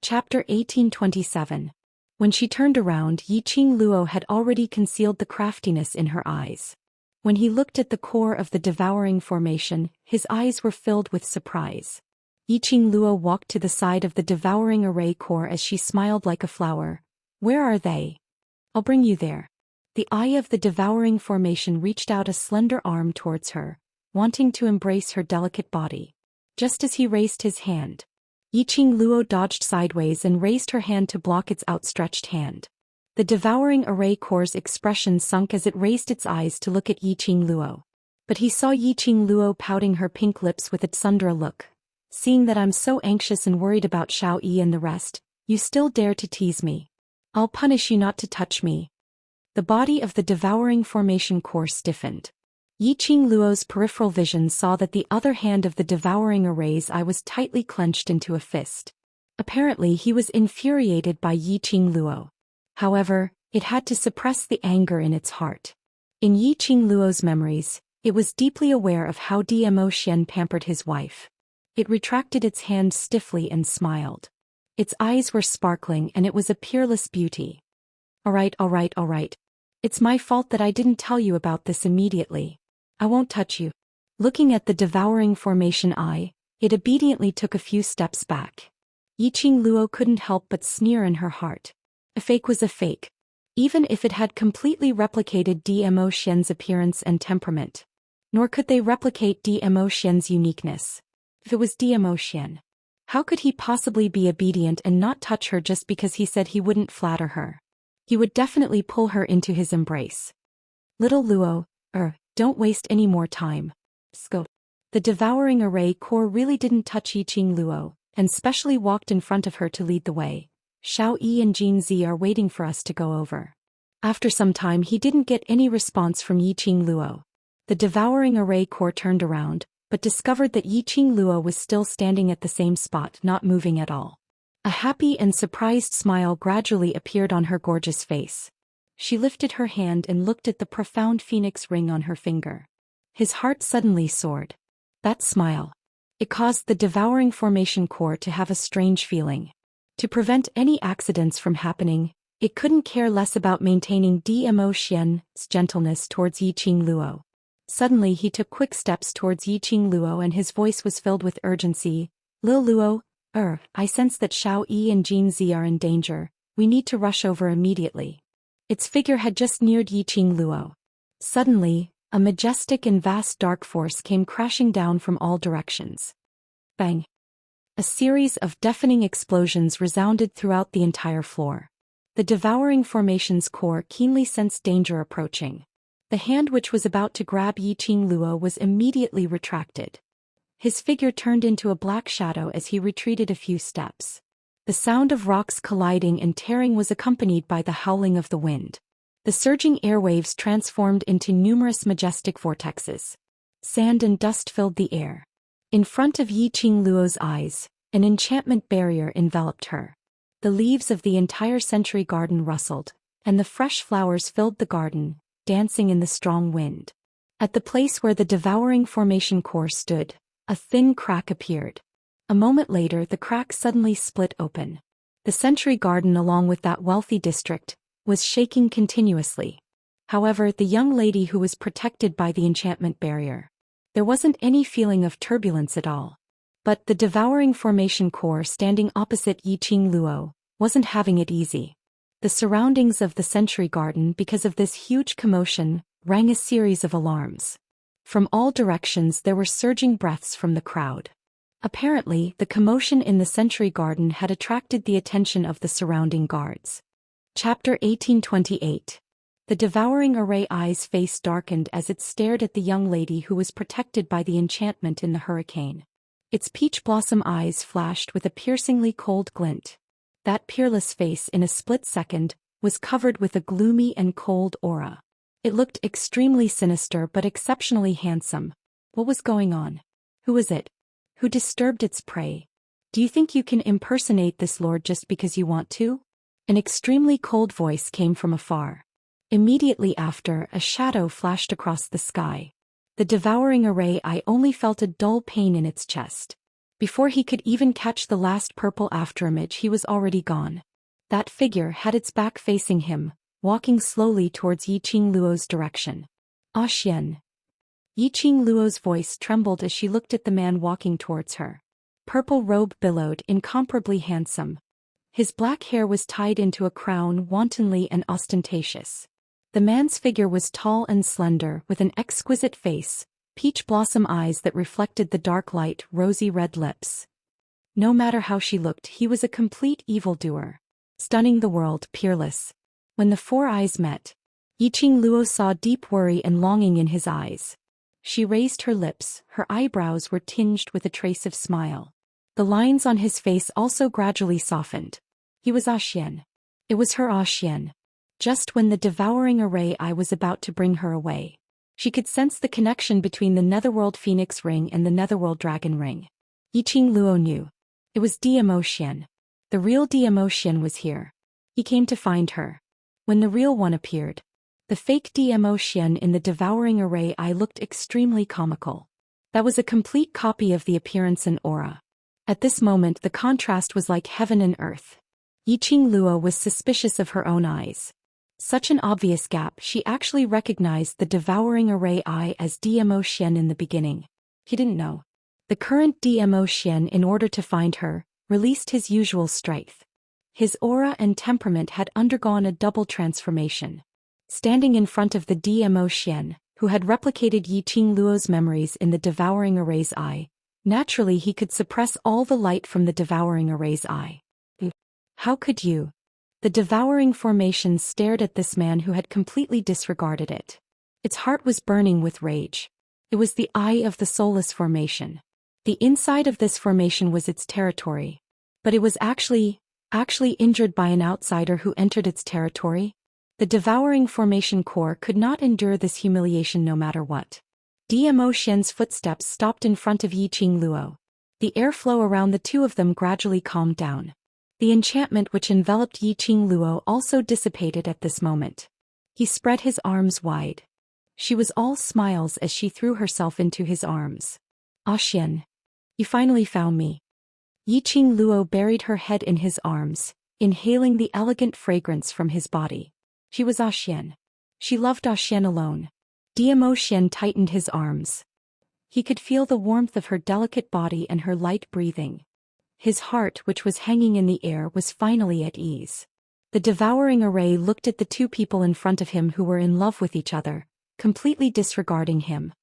Chapter 1827. When she turned around, Yiqing Luo had already concealed the craftiness in her eyes. When he looked at the core of the devouring formation, his eyes were filled with surprise. Yiqing Luo walked to the side of the devouring array core as she smiled like a flower. "Where are they? I'll bring you there." The eye of the devouring formation reached out a slender arm towards her, wanting to embrace her delicate body. Just as he raised his hand, Yiqing Luo dodged sideways and raised her hand to block its outstretched hand. The devouring array core's expression sunk as it raised its eyes to look at Yiqing Luo. But he saw Yiqing Luo pouting her pink lips with a tsundere look. "Seeing that I'm so anxious and worried about Xiao Yi and the rest, you still dare to tease me. I'll punish you not to touch me." The body of the devouring formation core stiffened. Yiqing Luo's peripheral vision saw that the other hand of the devouring array's eye was tightly clenched into a fist. Apparently he was infuriated by Yiqing Luo. However, it had to suppress the anger in its heart. In Yiqing Luo's memories, it was deeply aware of how Zhou Xian pampered his wife. It retracted its hand stiffly and smiled. Its eyes were sparkling and it was a peerless beauty. All right. It's my fault that I didn't tell you about this immediately. I won't touch you." Looking at the devouring formation eye, it obediently took a few steps back. Yiqing Luo couldn't help but sneer in her heart. A fake was a fake. Even if it had completely replicated Zhou Xian's appearance and temperament. Nor could they replicate Zhou Xian's uniqueness. If it was Zhou Xian, how could he possibly be obedient and not touch her just because he said he wouldn't flatter her? He would definitely pull her into his embrace. "Little Luo, don't waste any more time. Go." The devouring array core really didn't touch Yiqing Luo, and specially walked in front of her to lead the way. "Xiao Yi and Jin Zi are waiting for us to go over." After some time he didn't get any response from Yiqing Luo. The devouring array core turned around, but discovered that Yiqing Luo was still standing at the same spot, not moving at all. A happy and surprised smile gradually appeared on her gorgeous face. She lifted her hand and looked at the profound phoenix ring on her finger. His heart suddenly soared. That smile. It caused the devouring formation core to have a strange feeling. To prevent any accidents from happening, it couldn't care less about maintaining Zhou Xian's gentleness towards Yiqing Luo. Suddenly he took quick steps towards Yiqing Luo and his voice was filled with urgency. "Lil Luo, I sense that Xiao Yi and Jin Zi are in danger. We need to rush over immediately." Its figure had just neared Yiqing Luo. Suddenly, a majestic and vast dark force came crashing down from all directions. Bang! A series of deafening explosions resounded throughout the entire floor. The devouring formation's core keenly sensed danger approaching. The hand which was about to grab Yiqing Luo was immediately retracted. His figure turned into a black shadow as he retreated a few steps. The sound of rocks colliding and tearing was accompanied by the howling of the wind. The surging airwaves transformed into numerous majestic vortexes. Sand and dust filled the air. In front of Yiqing Luo's eyes, an enchantment barrier enveloped her. The leaves of the entire century garden rustled, and the fresh flowers filled the garden, dancing in the strong wind. At the place where the devouring formation core stood, a thin crack appeared. A moment later the crack suddenly split open. The century garden along with that wealthy district was shaking continuously. However, the young lady who was protected by the enchantment barrier, there wasn't any feeling of turbulence at all. But the devouring formation core standing opposite Yiqing Luo wasn't having it easy. The surroundings of the century garden, because of this huge commotion, rang a series of alarms. From all directions there were surging breaths from the crowd. Apparently, the commotion in the century garden had attracted the attention of the surrounding guards. Chapter 1828. The devouring array eyes face darkened as it stared at the young lady who was protected by the enchantment in the hurricane. Its peach blossom eyes flashed with a piercingly cold glint. That peerless face in a split second was covered with a gloomy and cold aura. It looked extremely sinister but exceptionally handsome. What was going on? Who was it? Who disturbed its prey? Do you think you can impersonate this lord just because you want to? An extremely cold voice came from afar. Immediately after, a shadow flashed across the sky. The devouring array eye only felt a dull pain in its chest. Before he could even catch the last purple afterimage, he was already gone. That figure had its back facing him, walking slowly towards Yiqing Luo's direction. "Ah Xian." Yiqing Luo's voice trembled as she looked at the man walking towards her. Purple robe billowed, incomparably handsome. His black hair was tied into a crown, wantonly and ostentatious. The man's figure was tall and slender, with an exquisite face, peach blossom eyes that reflected the dark light, rosy red lips. No matter how she looked, he was a complete evildoer. Stunning the world, peerless. When the four eyes met, Yiqing Luo saw deep worry and longing in his eyes. She raised her lips, her eyebrows were tinged with a trace of smile. The lines on his face also gradually softened. He was Ah Xian. It was her Ah Xian. Just when the devouring array eye was about to bring her away, she could sense the connection between the Netherworld Phoenix Ring and the Netherworld Dragon Ring. Yiqing Luo knew. It was Daoist Xian. The real Daoist Xian was here. He came to find her. When the real one appeared, the fake Daoist Xian in the devouring array eye looked extremely comical. That was a complete copy of the appearance and aura. At this moment the contrast was like heaven and earth. Yiqing Luo was suspicious of her own eyes. Such an obvious gap, she actually recognized the devouring array eye as Daoist Xian in the beginning. He didn't know. The current Daoist Xian, in order to find her, released his usual strength. His aura and temperament had undergone a double transformation. Standing in front of the Daoist Xian, who had replicated Yiqing Luo's memories in the devouring array's eye, naturally he could suppress all the light from the devouring array's eye. How could you? The devouring formation stared at this man who had completely disregarded it. Its heart was burning with rage. It was the eye of the soulless formation. The inside of this formation was its territory. But it was actually injured by an outsider who entered its territory. The devouring formation core could not endure this humiliation no matter what. Daoist Xian's footsteps stopped in front of Yiqing Luo. The airflow around the two of them gradually calmed down. The enchantment which enveloped Yiqing Luo also dissipated at this moment. He spread his arms wide. She was all smiles as she threw herself into his arms. "Ah Xian. You finally found me." Yiqing Luo buried her head in his arms, inhaling the elegant fragrance from his body. She was Ah Xian. She loved Ah Xian alone. Daoist Xian tightened his arms. He could feel the warmth of her delicate body and her light breathing. His heart, which was hanging in the air, was finally at ease. The devouring array looked at the two people in front of him who were in love with each other, completely disregarding him.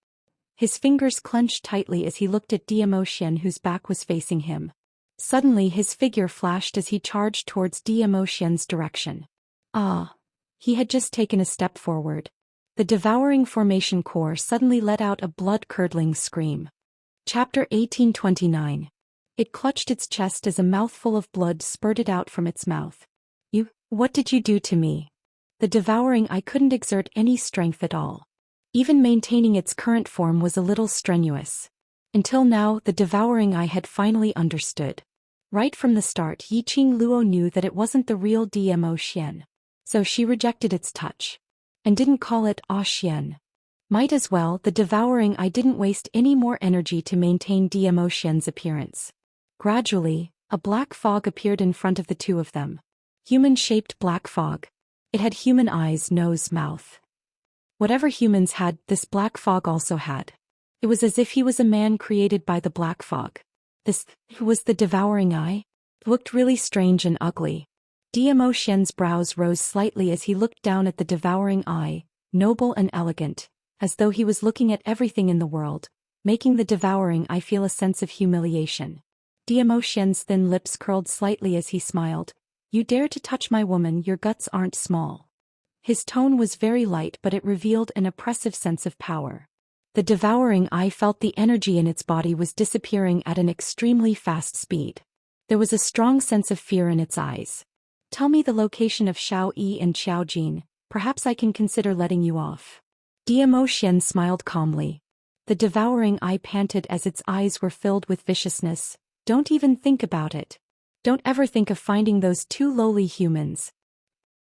His fingers clenched tightly as he looked at Daoist Xian, whose back was facing him. Suddenly his figure flashed as he charged towards Daoist Xian's direction. Ah! He had just taken a step forward. The devouring formation core suddenly let out a blood-curdling scream. Chapter 1829. It clutched its chest as a mouthful of blood spurted out from its mouth. What did you do to me? The devouring eye couldn't exert any strength at all. Even maintaining its current form was a little strenuous. Until now, the devouring eye had finally understood. Right from the start, Yiqing Luo knew that it wasn't the real Daoist Xian. So she rejected its touch. And didn't call it Ah Xian. Might as well. The devouring eye didn't waste any more energy to maintain Daoist Xian's appearance. Gradually, a black fog appeared in front of the two of them. Human-shaped black fog. It had human eyes, nose, mouth. Whatever humans had, this black fog also had. It was as if he was a man created by the black fog. This was the devouring eye? It looked really strange and ugly. Daoist Xian's brows rose slightly as he looked down at the devouring eye, noble and elegant, as though he was looking at everything in the world, making the devouring eye feel a sense of humiliation. Daoist Xian's thin lips curled slightly as he smiled. "You dare to touch my woman, your guts aren't small." His tone was very light, but it revealed an oppressive sense of power. The devouring eye felt the energy in its body was disappearing at an extremely fast speed. There was a strong sense of fear in its eyes. "Tell me the location of Xiao Yi and Xiao Jin, perhaps I can consider letting you off." Daoist Xian smiled calmly. The devouring eye panted as its eyes were filled with viciousness. "Don't even think about it. Don't ever think of finding those two lowly humans."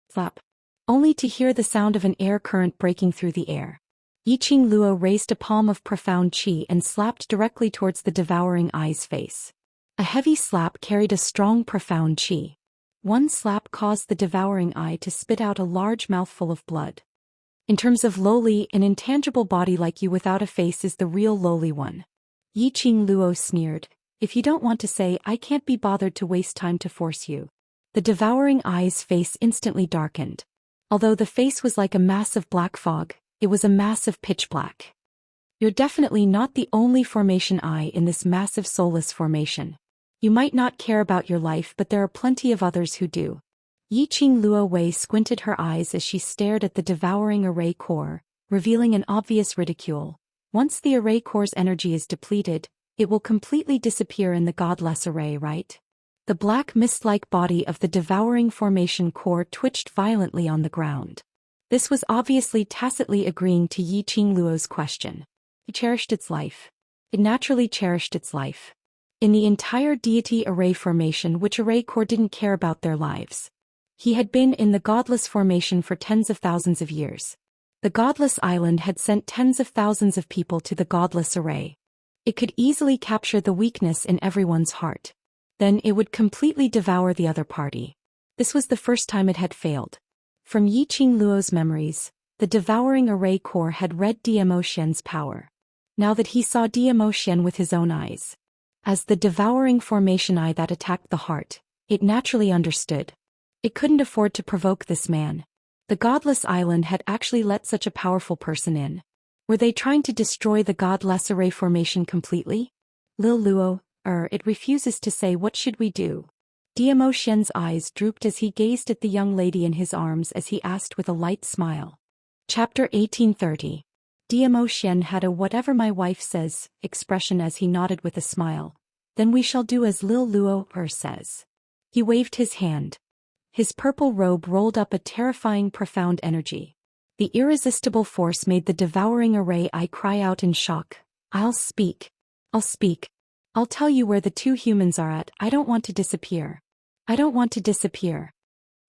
Flap. Only to hear the sound of an air current breaking through the air. Yiqing Luo raised a palm of profound qi and slapped directly towards the devouring eye's face. A heavy slap carried a strong, profound qi. One slap caused the devouring eye to spit out a large mouthful of blood. In terms of lowly, an intangible body like you without a face is the real lowly one. Yi Qing Luo sneered. If you don't want to say, I can't be bothered to waste time to force you. The devouring eye's face instantly darkened. Although the face was like a mass of black fog, it was a mass of pitch black. You're definitely not the only formation eye in this massive soulless formation. You might not care about your life, but there are plenty of others who do. Yi Qing Luo Wei squinted her eyes as she stared at the devouring array core, revealing an obvious ridicule. Once the array core's energy is depleted, it will completely disappear in the godless array, right? The black mist-like body of the devouring formation core twitched violently on the ground. This was obviously tacitly agreeing to Yi Qing Luo's question. It cherished its life. It naturally cherished its life. In the entire deity array formation, which array core didn't care about their lives. He had been in the godless formation for tens of thousands of years. The godless island had sent tens of thousands of people to the godless array. It could easily capture the weakness in everyone's heart. Then it would completely devour the other party. This was the first time it had failed. From Yi Qing Luo's memories, the devouring array core had read Dmo Xian's power. Now that he saw Dmo Xian with his own eyes, as the devouring formation eye that attacked the heart, it naturally understood. It couldn't afford to provoke this man. The godless island had actually let such a powerful person in. Were they trying to destroy the godless array formation completely? Lil Luo, it refuses to say, what should we do? Dmo Xian's eyes drooped as he gazed at the young lady in his arms as he asked with a light smile. Chapter 1830. Dmo Xian had a whatever my wife says expression as he nodded with a smile. Then we shall do as Lil Luo says. He waved his hand. His purple robe rolled up a terrifying profound energy. The irresistible force made the devouring array eye cry out in shock. I'll speak. I'll speak. I'll tell you where the two humans are at. I don't want to disappear. I don't want to disappear.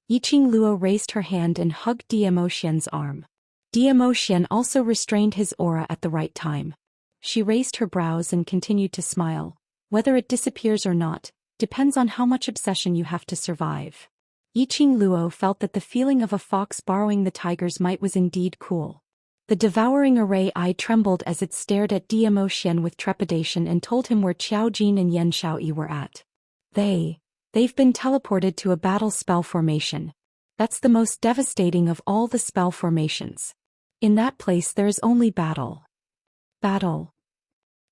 Yi Qing Luo raised her hand and hugged Dmo Xian's arm. Dmo Xian also restrained his aura at the right time. She raised her brows and continued to smile. Whether it disappears or not, depends on how much obsession you have to survive. Yi Qing Luo felt that the feeling of a fox borrowing the tiger's might was indeed cool. The devouring array eye trembled as it stared at Dmo Xian with trepidation and told him where Qiao Jin and Yan Shaoyi were at. They've been teleported to a battle spell formation. That's the most devastating of all the spell formations. In that place there is only battle. Battle.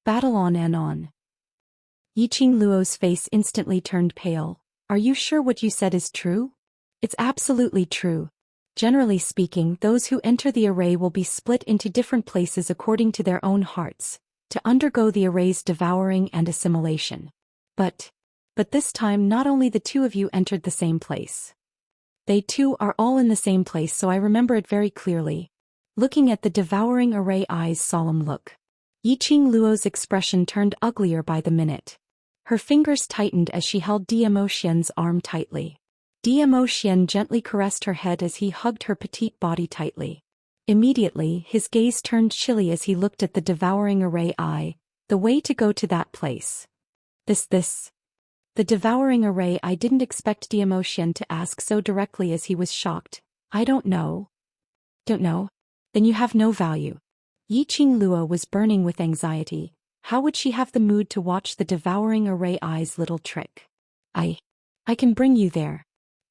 Battle on and on. Yi Qing Luo's face instantly turned pale. Are you sure what you said is true? It's absolutely true. Generally speaking, those who enter the array will be split into different places according to their own hearts, to undergo the array's devouring and assimilation. But this time not only the two of you entered the same place. They too are all in the same place, so I remember it very clearly. Looking at the devouring array eye's solemn look, Yi Qing Luo's expression turned uglier by the minute. Her fingers tightened as she held Dmo Xian's arm tightly. Dmo Xian gently caressed her head as he hugged her petite body tightly. Immediately, his gaze turned chilly as he looked at the devouring array eye. The way to go to that place. This. The devouring array eye didn't expect Dmo Xian to ask so directly as he was shocked. I don't know. Don't know? Then you have no value. Yi Qing Luo was burning with anxiety. How would she have the mood to watch the devouring array eye's little trick? I can bring you there.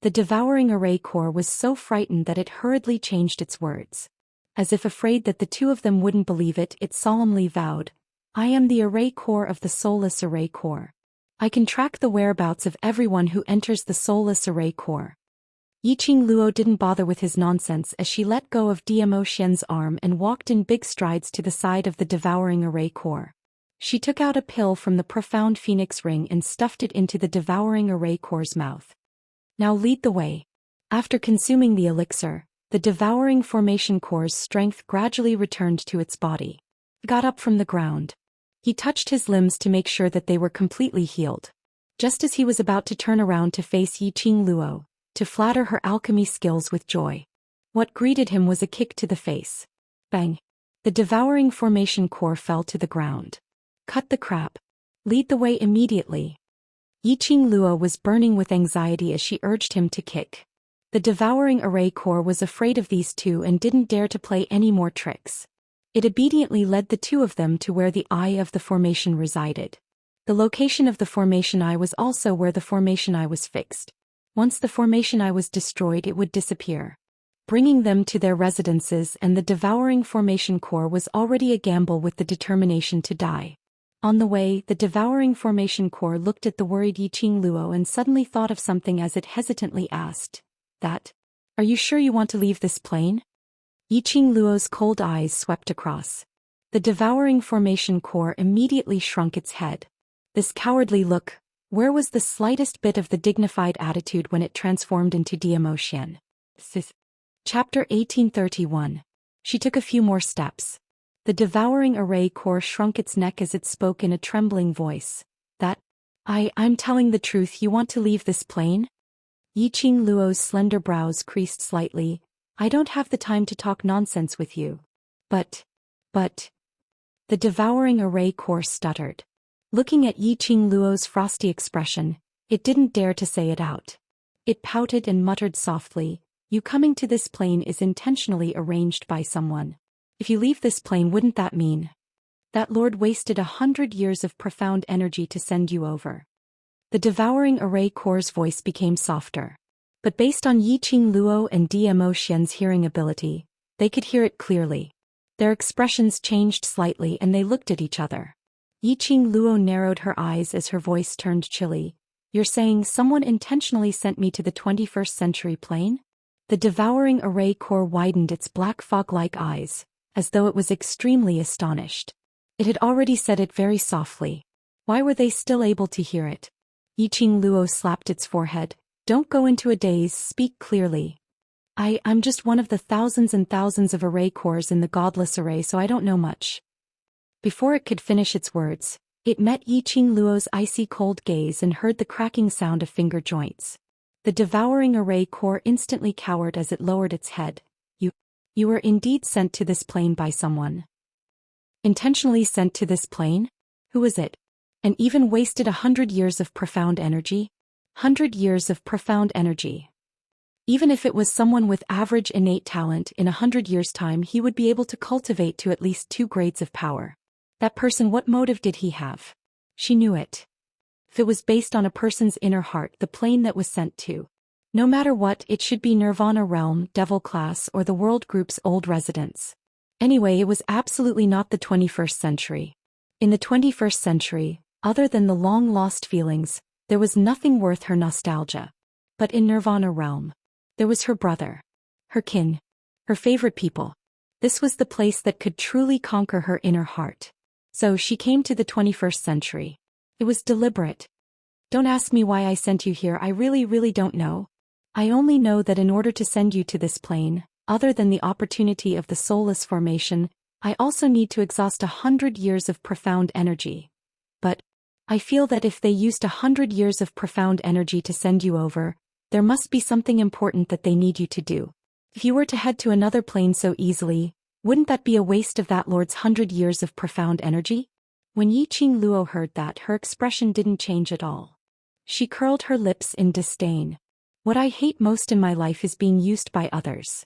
The devouring array core was so frightened that it hurriedly changed its words. As if afraid that the two of them wouldn't believe it, it solemnly vowed, I am the array core of the soulless array core. I can track the whereabouts of everyone who enters the soulless array core. Yi Qing Luo didn't bother with his nonsense as she let go of Dmo Xian's arm and walked in big strides to the side of the devouring array core. She took out a pill from the profound phoenix ring and stuffed it into the devouring array core's mouth. Now lead the way. After consuming the elixir, the devouring formation core's strength gradually returned to its body. It got up from the ground. He touched his limbs to make sure that they were completely healed. Just as he was about to turn around to face Yi Qing Luo, to flatter her alchemy skills with joy, what greeted him was a kick to the face. Bang! The devouring formation core fell to the ground. Cut the crap. Lead the way immediately. Yiqing Luo was burning with anxiety as she urged him to kick. The devouring array core was afraid of these two and didn't dare to play any more tricks. It obediently led the two of them to where the eye of the formation resided. The location of the formation eye was also where the formation eye was fixed. Once the formation eye was destroyed, it would disappear, bringing them to their residences, and the devouring formation core was already a gamble with the determination to die. On the way, the devouring formation core looked at the worried Yiqing Luo and suddenly thought of something as it hesitantly asked, "Are you sure you want to leave this plane?" Yiqing Luo's cold eyes swept across. The devouring formation core immediately shrunk its head. This cowardly look, where was the slightest bit of the dignified attitude when it transformed into Zhou Xian? Chapter 1831. She took a few more steps. The devouring array core shrunk its neck as it spoke in a trembling voice. I'm telling the truth, you want to leave this plane?" Yiqing Luo's slender brows creased slightly. "I don't have the time to talk nonsense with you. But. The devouring array core stuttered. Looking at Yiqing Luo's frosty expression, it didn't dare to say it out. It pouted and muttered softly, "You coming to this plane is intentionally arranged by someone. If you leave this plane, wouldn't that mean that Lord wasted 100 years of profound energy to send you over?" The devouring array core's voice became softer. But based on Yiqing Luo and Zhou Xian's hearing ability, they could hear it clearly. Their expressions changed slightly and they looked at each other. Yiqing Luo narrowed her eyes as her voice turned chilly. "You're saying someone intentionally sent me to the 21st century plane?" The devouring array core widened its black fog-like eyes, as though it was extremely astonished. It had already said it very softly. Why were they still able to hear it? Yiqing Luo slapped its forehead. "Don't go into a daze, speak clearly." I'm just one of the thousands and thousands of array cores in the godless array, so I don't know much." Before it could finish its words, it met Yiqing Luo's icy cold gaze and heard the cracking sound of finger joints. The devouring array core instantly cowered as it lowered its head. You were indeed sent to this plane by someone." "Intentionally sent to this plane? Who was it? And even wasted 100 years of profound energy?" 100 years of profound energy. Even if it was someone with average innate talent, in 100 years' time he would be able to cultivate to at least 2 grades of power. That person, what motive did he have? She knew it. If it was based on a person's inner heart, the plane that was sent to, no matter what, it should be Nirvana Realm, Devil Class, or the World Group's old residence. Anyway, it was absolutely not the 21st century. In the 21st century, other than the long-lost feelings, there was nothing worth her nostalgia. But in Nirvana Realm, there was her brother, her kin, her favorite people. This was the place that could truly conquer her inner heart. So she came to the 21st century. It was deliberate. Don't ask me why I sent you here, I really don't know. I only know that in order to send you to this plane, other than the opportunity of the soulless formation, I also need to exhaust 100 years of profound energy. But I feel that if they used 100 years of profound energy to send you over, there must be something important that they need you to do. If you were to head to another plane so easily, wouldn't that be a waste of that Lord's 100 years of profound energy?" When Yiqing Luo heard that, her expression didn't change at all. She curled her lips in disdain. "What I hate most in my life is being used by others."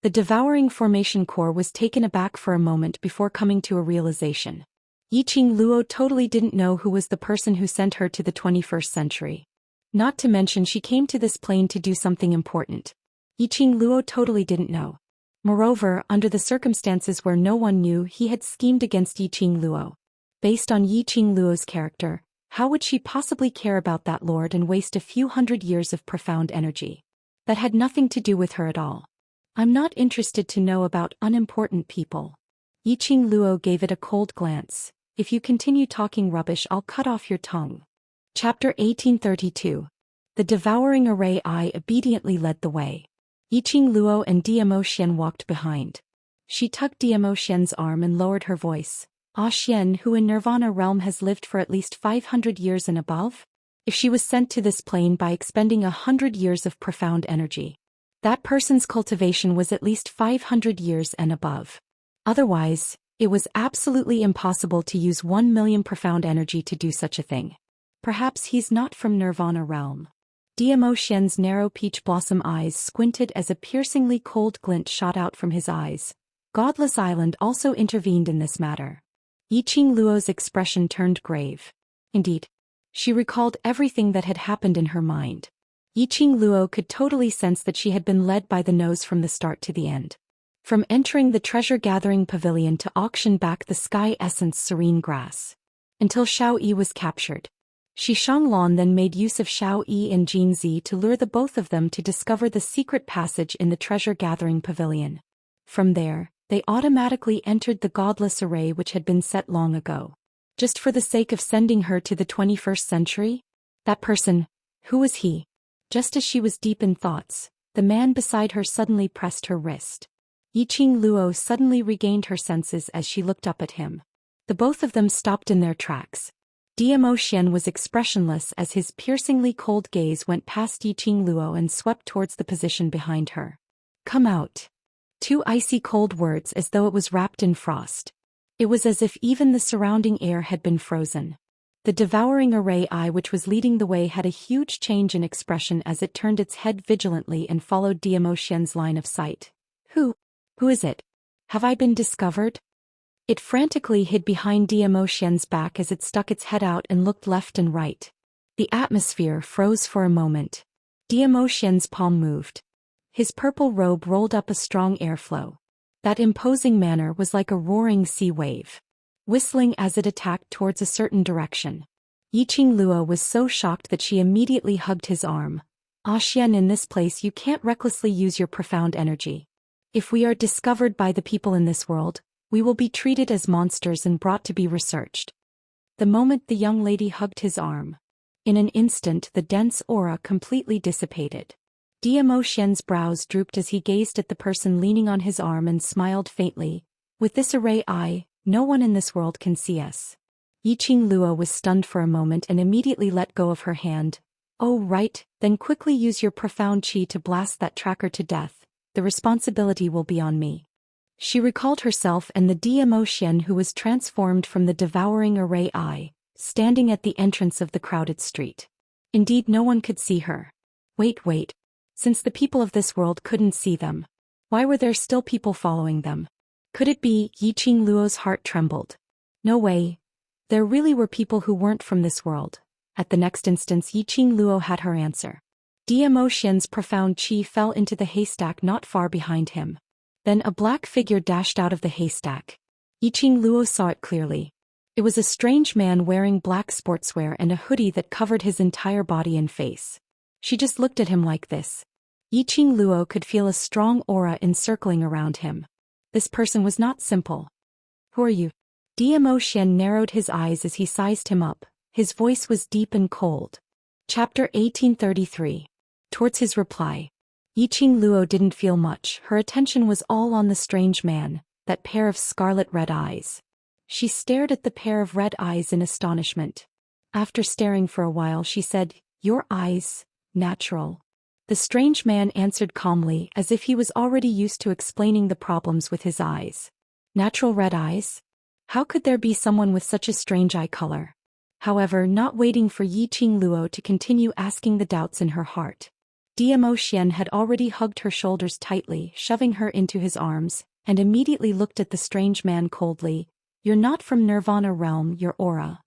The devouring formation core was taken aback for a moment before coming to a realization. Yiqing Luo totally didn't know who was the person who sent her to the 21st century. Not to mention she came to this plane to do something important. Yiqing Luo totally didn't know. Moreover, under the circumstances where no one knew, he had schemed against Yiqing Luo. Based on Yiqing Luo's character, how would she possibly care about that lord and waste a few 100 years of profound energy? That had nothing to do with her at all. "I'm not interested to know about unimportant people." Yiqing Luo gave it a cold glance. "If you continue talking rubbish, I'll cut off your tongue." Chapter 1832. The devouring array eye obediently led the way. Yiqing Luo and Zhou Xian walked behind. She tugged Zhou Xian's arm and lowered her voice. Xian, who in Nirvana Realm has lived for at least 500 years and above? If she was sent to this plane by expending 100 years of profound energy, that person's cultivation was at least 500 years and above. Otherwise, it was absolutely impossible to use 1 million profound energy to do such a thing. Perhaps he's not from Nirvana realm. Zhou Xian's narrow peach blossom eyes squinted as a piercingly cold glint shot out from his eyes. Godless Island also intervened in this matter. Yiqing Luo's expression turned grave. Indeed. She recalled everything that had happened in her mind. Yiqing Luo could totally sense that she had been led by the nose from the start to the end. From entering the treasure-gathering pavilion to auction back the sky essence serene grass. Until Xiao Yi was captured. Shi Shanglan then made use of Xiao Yi and Jin Zi to lure the both of them to discover the secret passage in the treasure-gathering pavilion. From there, they automatically entered the godless array which had been set long ago. Just for the sake of sending her to the 21st century? That person, who was he? Just as she was deep in thoughts, the man beside her suddenly pressed her wrist. Yiqing Luo suddenly regained her senses as she looked up at him. The both of them stopped in their tracks. Zhou Xian was expressionless as his piercingly cold gaze went past Yiqing Luo and swept towards the position behind her. Come out. Two icy cold words as though it was wrapped in frost. It was as if even the surrounding air had been frozen. The devouring array eye which was leading the way had a huge change in expression as it turned its head vigilantly and followed Zhou Xian's line of sight. Who is it? Have I been discovered? It frantically hid behind Zhou Xian's back as it stuck its head out and looked left and right. The atmosphere froze for a moment. Zhou Xian's palm moved. His purple robe rolled up a strong airflow. That imposing manner was like a roaring sea wave, whistling as it attacked towards a certain direction. Yiqing Luo was so shocked that she immediately hugged his arm. Xian, in this place you can't recklessly use your profound energy. If we are discovered by the people in this world, we will be treated as monsters and brought to be researched. The moment the young lady hugged his arm, in an instant the dense aura completely dissipated. Zhou Xian's brows drooped as he gazed at the person leaning on his arm and smiled faintly. With this array eye, no one in this world can see us. Yiqing Luo was stunned for a moment and immediately let go of her hand. Oh right, then quickly use your profound qi to blast that tracker to death. The responsibility will be on me. She recalled herself and the Zhou Xian who was transformed from the devouring array eye, standing at the entrance of the crowded street. Indeed no one could see her. Wait. Since the people of this world couldn't see them, why were there still people following them? Could it be? Yiqing Luo's heart trembled. No way. There really were people who weren't from this world. At the next instance Yiqing Luo had her answer. Zhou Xian's profound qi fell into the haystack not far behind him. Then a black figure dashed out of the haystack. Yiqing Luo saw it clearly. It was a strange man wearing black sportswear and a hoodie that covered his entire body and face. She just looked at him like this. Yiqing Luo could feel a strong aura encircling around him. This person was not simple. Who are you? Zhou Xian narrowed his eyes as he sized him up. His voice was deep and cold. Chapter 1833. Towards his reply, Yiqing Luo didn't feel much. Her attention was all on the strange man, that pair of scarlet red eyes. She stared at the pair of red eyes in astonishment. After staring for a while she said, "Your eyes, natural." The strange man answered calmly as if he was already used to explaining the problems with his eyes. Natural red eyes? How could there be someone with such a strange eye color? However, not waiting for Yiqing Luo to continue asking the doubts in her heart, Zhou Xian had already hugged her shoulders tightly, shoving her into his arms, and immediately looked at the strange man coldly. "You're not from Nirvana realm, your aura."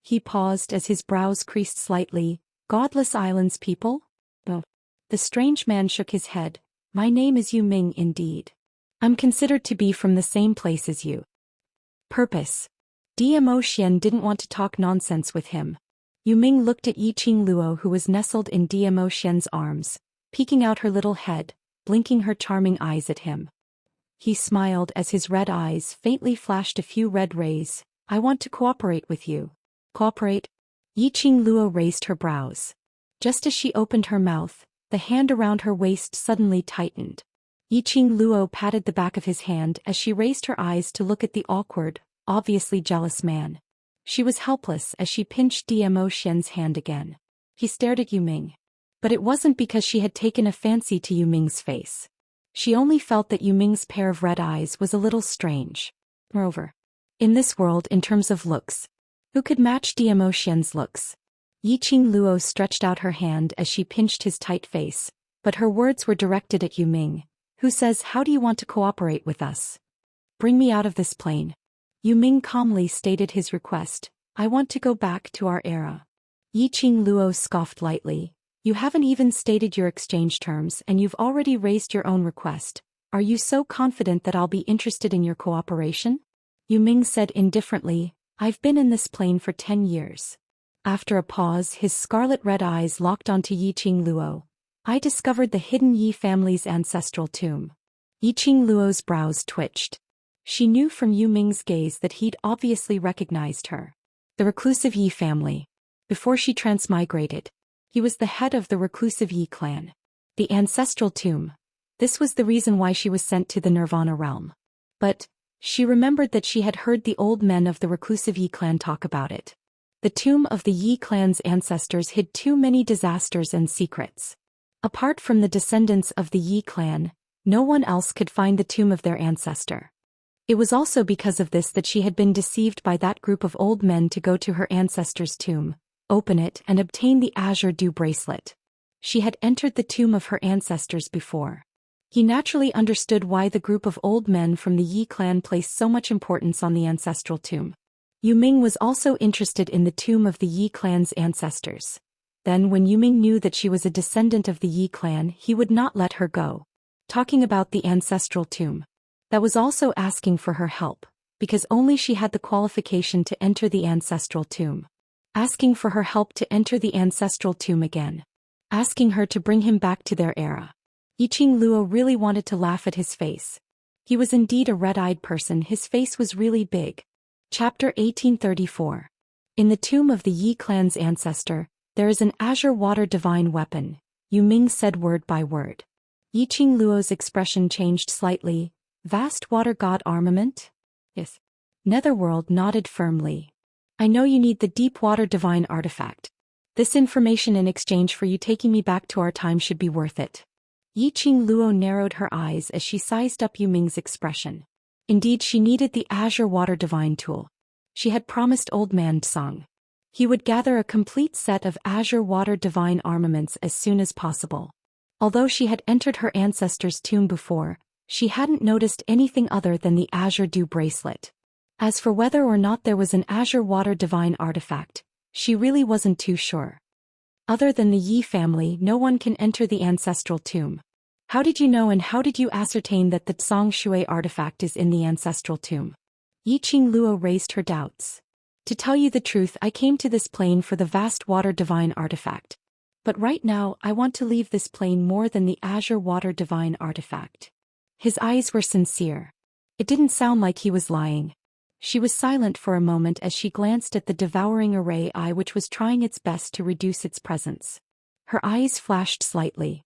He paused as his brows creased slightly. "Godless Island's people?" "No." The strange man shook his head. "My name is Yu Ming indeed. I'm considered to be from the same place as you." Purpose. Zhou Xian didn't want to talk nonsense with him. Yu Ming looked at Yiqing Luo who was nestled in Zhou Xian's arms, peeking out her little head, blinking her charming eyes at him. He smiled as his red eyes faintly flashed a few red rays. "I want to cooperate with you." "Cooperate?" Yiqing Luo raised her brows. Just as she opened her mouth, the hand around her waist suddenly tightened. Yiqing Luo patted the back of his hand as she raised her eyes to look at the awkward, obviously jealous man. She was helpless as she pinched Zhou Xian's hand again. He stared at Yu Ming. But it wasn't because she had taken a fancy to Yu Ming's face. She only felt that Yu Ming's pair of red eyes was a little strange. Moreover, in this world in terms of looks, Who could match Diamo Xian's looks? Yiqing Luo stretched out her hand as she pinched his tight face, but her words were directed at Yu Ming, who says, "How do you want to cooperate with us? Bring me out of this plane." Yu Ming calmly stated his request, "I want to go back to our era." Yiqing Luo scoffed lightly, "You haven't even stated your exchange terms and you've already raised your own request. Are you so confident that I'll be interested in your cooperation?" Yu Ming said indifferently, "I've been in this plane for 10 years. After a pause, his scarlet-red eyes locked onto Yiqing Luo. "I discovered the hidden Yi family's ancestral tomb." Yiqing Luo's brows twitched. She knew from Yu Ming's gaze that he'd obviously recognized her. The reclusive Yi family. Before she transmigrated, he was the head of the reclusive Yi clan. The ancestral tomb. This was the reason why she was sent to the Nirvana realm. But she remembered that she had heard the old men of the reclusive Yi clan talk about it. The tomb of the Yi clan's ancestors hid too many disasters and secrets. Apart from the descendants of the Yi clan, no one else could find the tomb of their ancestor. It was also because of this that she had been deceived by that group of old men to go to her ancestor's tomb, open it and obtain the Azure Dew bracelet. She had entered the tomb of her ancestors before. He naturally understood why the group of old men from the Yi clan placed so much importance on the ancestral tomb. Yu Ming was also interested in the tomb of the Yi clan's ancestors. Then when Yu Ming knew that she was a descendant of the Yi clan, he would not let her go. Talking about the ancestral tomb. That was also asking for her help, because only she had the qualification to enter the ancestral tomb. Asking for her help to enter the ancestral tomb again. Asking her to bring him back to their era. Yiqing Luo really wanted to laugh at his face. He was indeed a red-eyed person, his face was really big. Chapter 1834. In the tomb of the Yi clan's ancestor, there is an azure water divine weapon, Yu Ming said word by word. Yiqing Luo's expression changed slightly. Vast water god armament? Yes. Netherworld nodded firmly. I know you need the deep water divine artifact. This information in exchange for you taking me back to our time should be worth it. Yiqing Luo narrowed her eyes as she sized up Yu Ming's expression. Indeed, she needed the azure water divine tool. She had promised old man Tsang. He would gather a complete set of azure water divine armaments as soon as possible. Although she had entered her ancestor's tomb before, she hadn't noticed anything other than the Azure Dew bracelet. As for whether or not there was an azure water divine artifact, she really wasn't too sure. Other than the Yi family, no one can enter the ancestral tomb. How did you know and how did you ascertain that the Tsang Shui artifact is in the ancestral tomb? Yiqing Luo raised her doubts. To tell you the truth, I came to this plane for the vast water divine artifact. But right now, I want to leave this plane more than the azure water divine artifact. His eyes were sincere. It didn't sound like he was lying. She was silent for a moment as she glanced at the devouring array eye which was trying its best to reduce its presence. Her eyes flashed slightly.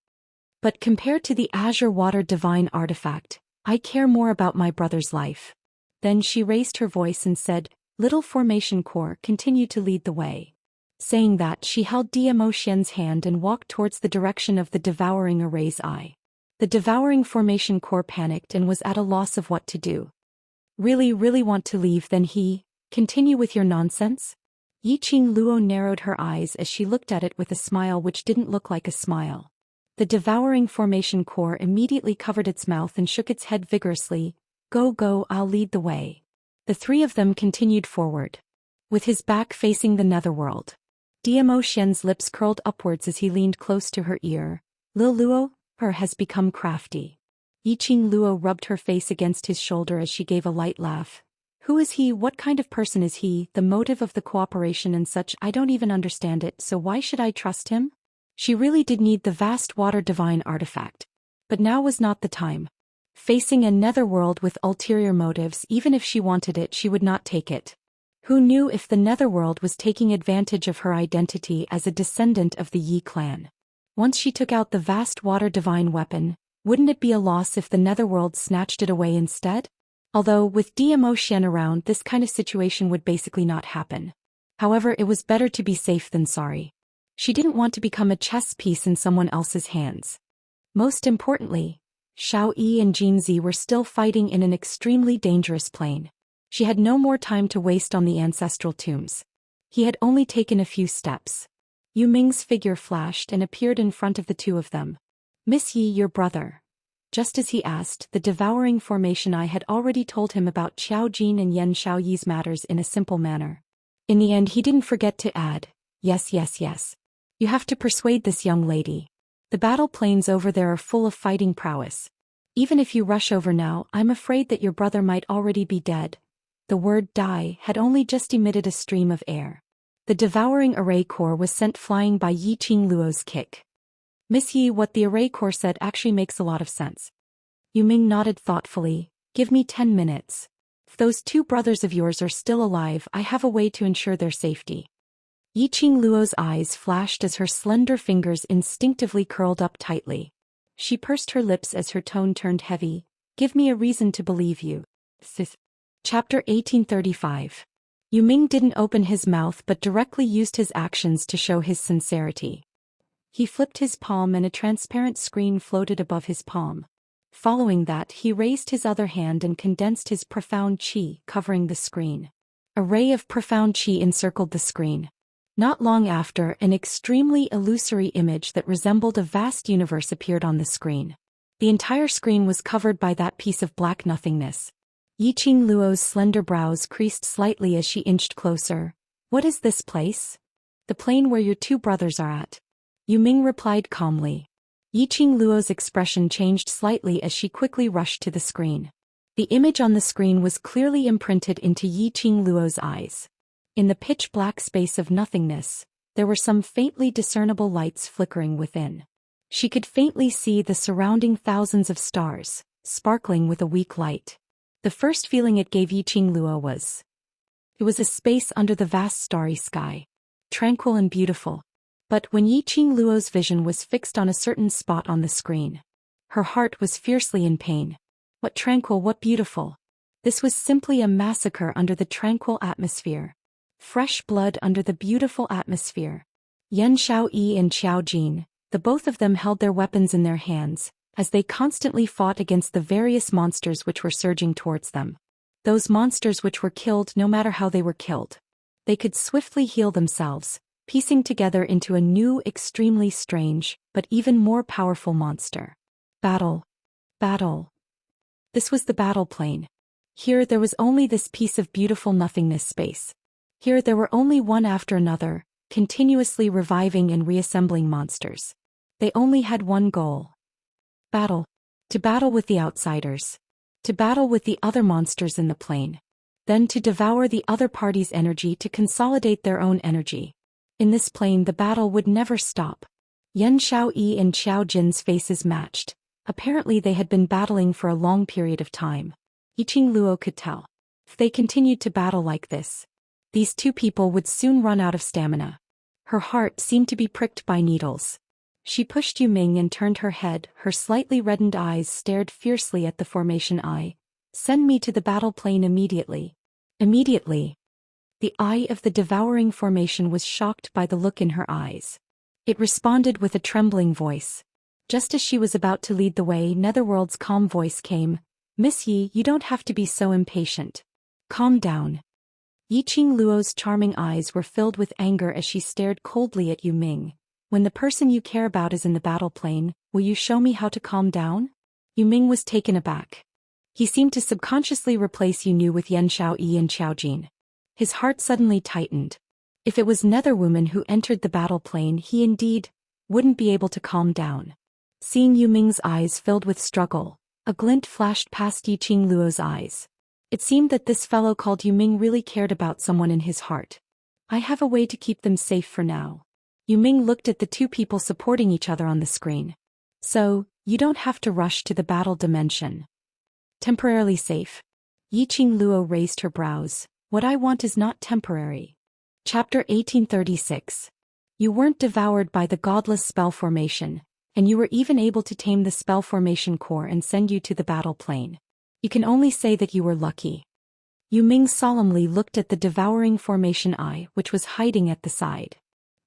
But compared to the azure water divine artifact, I care more about my brother's life. Then she raised her voice and said, "Little Formation Corps, continue to lead the way." Saying that, she held Diamo Xian's hand and walked towards the direction of the devouring array's eye. The devouring Formation Corps panicked and was at a loss of what to do. Really want to leave, then continue with your nonsense? Yiqing Luo narrowed her eyes as she looked at it with a smile which didn't look like a smile. The devouring Formation Corps immediately covered its mouth and shook its head vigorously. Go, I'll lead the way. The three of them continued forward. With his back facing the netherworld. Diamo Xian's lips curled upwards as he leaned close to her ear. Lil Luo, her has become crafty. Yiqing Luo rubbed her face against his shoulder as she gave a light laugh. Who is he? What kind of person is he? The motive of the cooperation and such, I don't even understand it, so why should I trust him? She really did need the vast water divine artifact. But now was not the time. Facing a netherworld with ulterior motives, even if she wanted it, she would not take it. Who knew if the netherworld was taking advantage of her identity as a descendant of the Yi clan? Once she took out the vast water divine weapon, wouldn't it be a loss if the netherworld snatched it away instead? Although, with Diamo Xian around, this kind of situation would basically not happen. However, it was better to be safe than sorry. She didn't want to become a chess piece in someone else's hands. Most importantly, Xiao Yi and Jinzi were still fighting in an extremely dangerous plane. She had no more time to waste on the ancestral tombs. He had only taken a few steps. Yu Ming's figure flashed and appeared in front of the two of them. "Miss Yi, your brother." Just as he asked, the devouring formation eye had already told him about Qiao Jin and Yan Xiaoyi's matters in a simple manner. In the end, he didn't forget to add, "Yes, yes, yes. You have to persuade this young lady. The battle plains over there are full of fighting prowess. Even if you rush over now, I'm afraid that your brother might already be dead." The word "die" had only just emitted a stream of air. The devouring array core was sent flying by Yi Qingluo's kick. "Miss Yi, what the array core said actually makes a lot of sense." Yu Ming nodded thoughtfully. "Give me 10 minutes. If those two brothers of yours are still alive, I have a way to ensure their safety." Yi Qingluo's eyes flashed as her slender fingers instinctively curled up tightly. She pursed her lips as her tone turned heavy. "Give me a reason to believe you." Chapter 1835. Yu Ming didn't open his mouth but directly used his actions to show his sincerity. He flipped his palm and a transparent screen floated above his palm. Following that, he raised his other hand and condensed his profound qi, covering the screen. A ray of profound qi encircled the screen. Not long after, an extremely illusory image that resembled a vast universe appeared on the screen. The entire screen was covered by that piece of black nothingness. Yi Qingluo's slender brows creased slightly as she inched closer. "What is this place?" "The plane where your two brothers are at." Yu Ming replied calmly. Yi Qingluo's expression changed slightly as she quickly rushed to the screen. The image on the screen was clearly imprinted into Yi Qingluo's eyes. In the pitch-black space of nothingness, there were some faintly discernible lights flickering within. She could faintly see the surrounding thousands of stars, sparkling with a weak light. The first feeling it gave Yi Qingluo was, it was a space under the vast starry sky. Tranquil and beautiful. But when Yi Qingluo's vision was fixed on a certain spot on the screen, her heart was fiercely in pain. What tranquil, what beautiful. This was simply a massacre under the tranquil atmosphere. Fresh blood under the beautiful atmosphere. Yan Xiaoyi and Qiao Jin, the both of them held their weapons in their hands, as they constantly fought against the various monsters which were surging towards them. Those monsters which were killed no matter how they were killed. They could swiftly heal themselves, piecing together into a new, extremely strange, but even more powerful monster. Battle. Battle. This was the battle plane. Here there was only this piece of beautiful nothingness space. Here there were only one after another, continuously reviving and reassembling monsters. They only had one goal. Battle. To battle with the outsiders. To battle with the other monsters in the plane. Then to devour the other party's energy to consolidate their own energy. In this plane the battle would never stop. Yan Xiaoyi and Qiao Jin's faces matched. Apparently they had been battling for a long period of time. Yi Qingluo could tell. If they continued to battle like this, these two people would soon run out of stamina. Her heart seemed to be pricked by needles. She pushed Yu Ming and turned her head. Her slightly reddened eyes stared fiercely at the formation eye. "Send me to the battle plane immediately." Immediately. The eye of the devouring formation was shocked by the look in her eyes. It responded with a trembling voice. Just as she was about to lead the way, Netherworld's calm voice came. "Miss Yi, you don't have to be so impatient. Calm down." Yi Qingluo's charming eyes were filled with anger as she stared coldly at Yu Ming. "When the person you care about is in the battle plane, will you show me how to calm down?" Yu Ming was taken aback. He seemed to subconsciously replace Yu Nu with Yan Xiaoyi and Qiao Jin. His heart suddenly tightened. If it was Netherwoman who entered the battle plane, he indeed wouldn't be able to calm down. Seeing Yu Ming's eyes filled with struggle, a glint flashed past Yi Qingluo's eyes. It seemed that this fellow called Yu Ming really cared about someone in his heart. "I have a way to keep them safe for now." Yu Ming looked at the two people supporting each other on the screen. "So, you don't have to rush to the battle dimension. Temporarily safe." Yi Qingluo raised her brows. "What I want is not temporary." Chapter 1836. You weren't devoured by the godless spell formation, and you were even able to tame the spell formation core and send you to the battle plane. You can only say that you were lucky. Yu Ming solemnly looked at the devouring formation eye, which was hiding at the side.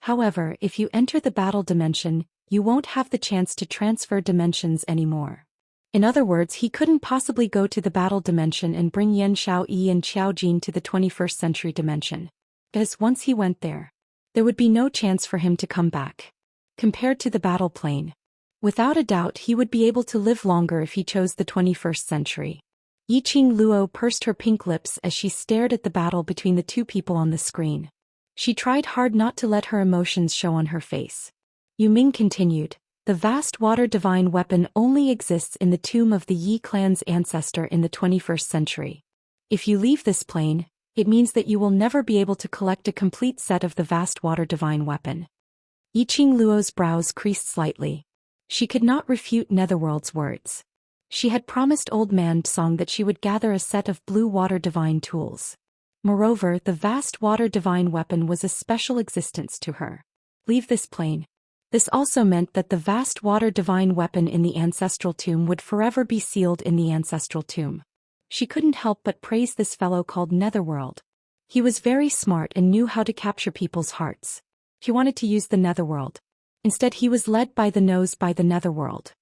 "However, if you enter the battle dimension, you won't have the chance to transfer dimensions anymore." In other words, he couldn't possibly go to the battle dimension and bring Yan Xiaoyi and Qiao Jin to the 21st century dimension. As once he went there, there would be no chance for him to come back. Compared to the battle plane, without a doubt he would be able to live longer if he chose the 21st century. Yiqing Luo pursed her pink lips as she stared at the battle between the two people on the screen. She tried hard not to let her emotions show on her face. Yuming continued, "The vast water divine weapon only exists in the tomb of the Yi clan's ancestor in the 21st century. If you leave this plane, it means that you will never be able to collect a complete set of the vast water divine weapon." Yiqing Luo's brows creased slightly. She could not refute Netherworld's words. She had promised Old Man Song that she would gather a set of blue water divine tools. Moreover, the vast water divine weapon was a special existence to her. Leave this plane. This also meant that the vast water divine weapon in the ancestral tomb would forever be sealed in the ancestral tomb. She couldn't help but praise this fellow called Netherworld. He was very smart and knew how to capture people's hearts. He wanted to use the Netherworld. Instead he was led by the nose by the Netherworld.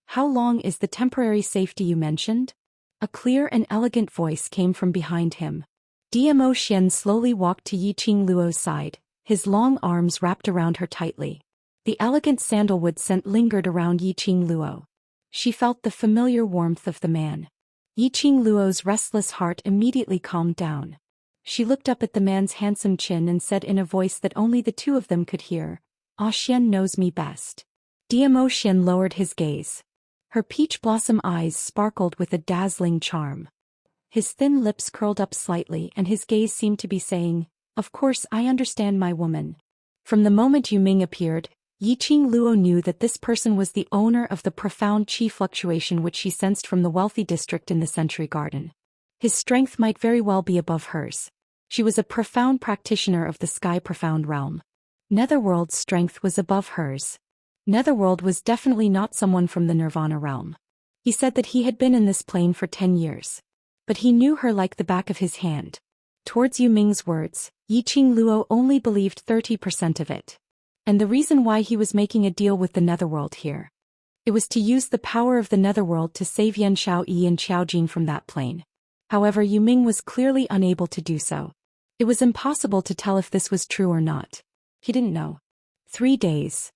"How long is the temporary safety you mentioned?" A clear and elegant voice came from behind him. Zhou Xian slowly walked to Yiqing Luo's side, his long arms wrapped around her tightly. The elegant sandalwood scent lingered around Yiqing Luo. She felt the familiar warmth of the man. Yiqing Luo's restless heart immediately calmed down. She looked up at the man's handsome chin and said in a voice that only the two of them could hear, "Ah, Xian knows me best." Zhou Xian lowered his gaze. Her peach blossom eyes sparkled with a dazzling charm. His thin lips curled up slightly and his gaze seemed to be saying, "Of course I understand my woman." From the moment Yuming appeared, Yiqing Luo knew that this person was the owner of the profound qi fluctuation which she sensed from the wealthy district in the Century Garden. His strength might very well be above hers. She was a profound practitioner of the sky profound realm. Netherworld's strength was above hers. Netherworld was definitely not someone from the Nirvana realm. He said that he had been in this plane for 10 years. But he knew her like the back of his hand. Towards Yuming's words, Yiqing Luo only believed 30% of it. And the reason why he was making a deal with the Netherworld here. It was to use the power of the Netherworld to save Yanshao Yi and Xiaojin from that plane. However, Yuming was clearly unable to do so. It was impossible to tell if this was true or not. He didn't know. 3 days.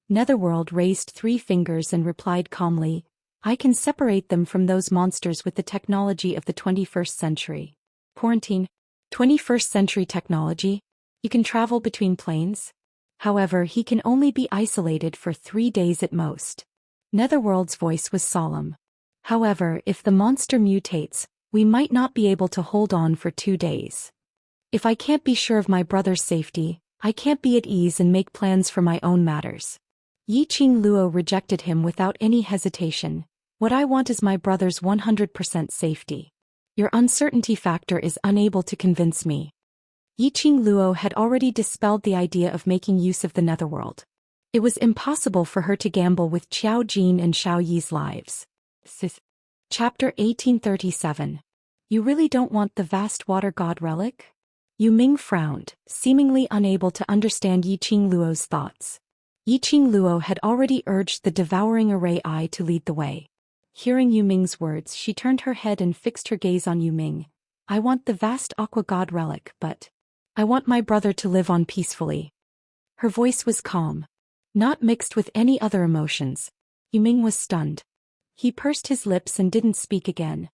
Netherworld raised 3 fingers and replied calmly, "I can separate them from those monsters with the technology of the 21st century. Quarantine. 21st century technology? You can travel between planes? However, he can only be isolated for 3 days at most." Netherworld's voice was solemn. "However, if the monster mutates, we might not be able to hold on for 2 days. If I can't be sure of my brother's safety, I can't be at ease and make plans for my own matters." Yiqing Luo rejected him without any hesitation. "What I want is my brother's 100% safety. Your uncertainty factor is unable to convince me." Yiqing Luo had already dispelled the idea of making use of the Netherworld. It was impossible for her to gamble with Qiao Jin and Xiao Yi's lives. Chapter 1837. You really don't want the vast water god relic? Yuming frowned, seemingly unable to understand Yiqing Luo's thoughts. Yiqing Luo had already urged the devouring array eye to lead the way. Hearing Yuming's words, she turned her head and fixed her gaze on Yuming. "I want the vast aqua god relic, but I want my brother to live on peacefully." Her voice was calm, not mixed with any other emotions. Yuming was stunned. He pursed his lips and didn't speak again.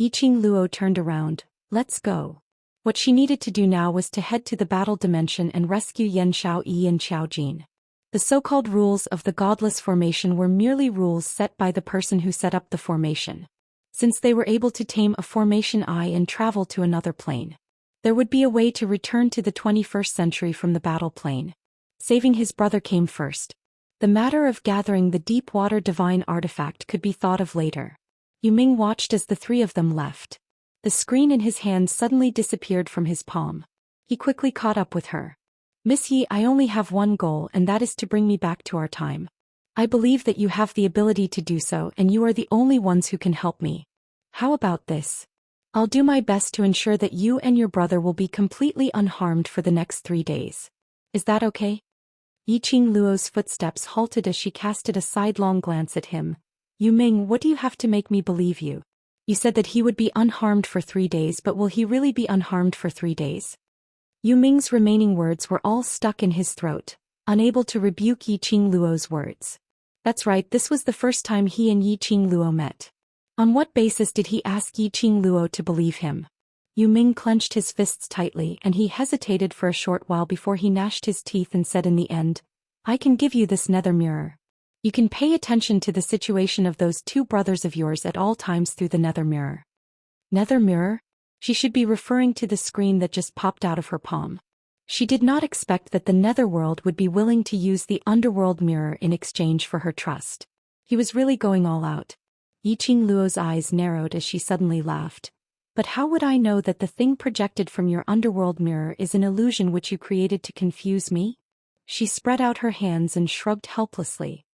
Yiqing Luo turned around. "Let's go." What she needed to do now was to head to the battle dimension and rescue Yanshao Yi and Xiaojin. The so-called rules of the godless formation were merely rules set by the person who set up the formation. Since they were able to tame a formation eye and travel to another plane, there would be a way to return to the 21st century from the battle plane. Saving his brother came first. The matter of gathering the deep water divine artifact could be thought of later. Yuming watched as the 3 of them left. The screen in his hand suddenly disappeared from his palm. He quickly caught up with her. "Miss Yi, I only have one goal, and that is to bring me back to our time. I believe that you have the ability to do so, and you are the only ones who can help me. How about this? I'll do my best to ensure that you and your brother will be completely unharmed for the next 3 days. Is that okay?" Yiqing Luo's footsteps halted as she casted a sidelong glance at him. "Yuming, what do you have to make me believe you? You said that he would be unharmed for 3 days, but will he really be unharmed for 3 days?" Yu Ming's remaining words were all stuck in his throat, unable to rebuke Yiqing Luo's words. That's right, this was the first time he and Yiqing Luo met. On what basis did he ask Yiqing Luo to believe him? Yu Ming clenched his fists tightly and he hesitated for a short while before he gnashed his teeth and said in the end, I can give you this nether mirror. You can pay attention to the situation of those two brothers of yours at all times through the nether mirror. Nether mirror? She should be referring to the screen that just popped out of her palm. She did not expect that the netherworld would be willing to use the underworld mirror in exchange for her trust. He was really going all out. Yiqing Luo's eyes narrowed as she suddenly laughed. But how would I know that the thing projected from your underworld mirror is an illusion which you created to confuse me? She spread out her hands and shrugged helplessly.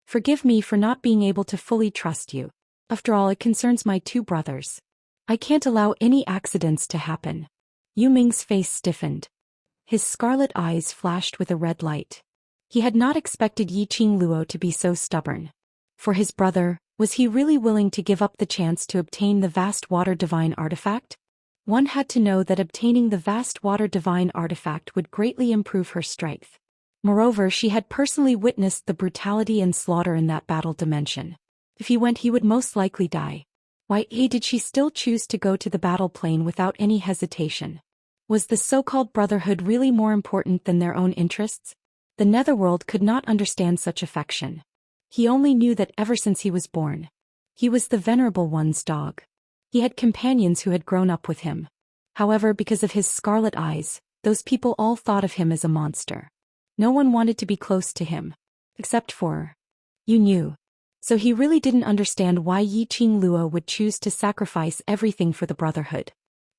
Forgive me for not being able to fully trust you. After all, it concerns my two brothers. I can't allow any accidents to happen. Yu Ming's face stiffened. His scarlet eyes flashed with a red light. He had not expected Yiqing Luo to be so stubborn. For his brother, was he really willing to give up the chance to obtain the vast water divine artifact? One had to know that obtaining the vast water divine artifact would greatly improve her strength. Moreover, she had personally witnessed the brutality and slaughter in that battle dimension. If he went, he would most likely die. Why did she still choose to go to the battle plane without any hesitation? Was the so-called brotherhood really more important than their own interests? The netherworld could not understand such affection. He only knew that ever since he was born, he was the Venerable One's dog. He had companions who had grown up with him. However, because of his scarlet eyes, those people all thought of him as a monster. No one wanted to be close to him. Except for Yu knew. So he really didn't understand why Yiqing Luo would choose to sacrifice everything for the brotherhood.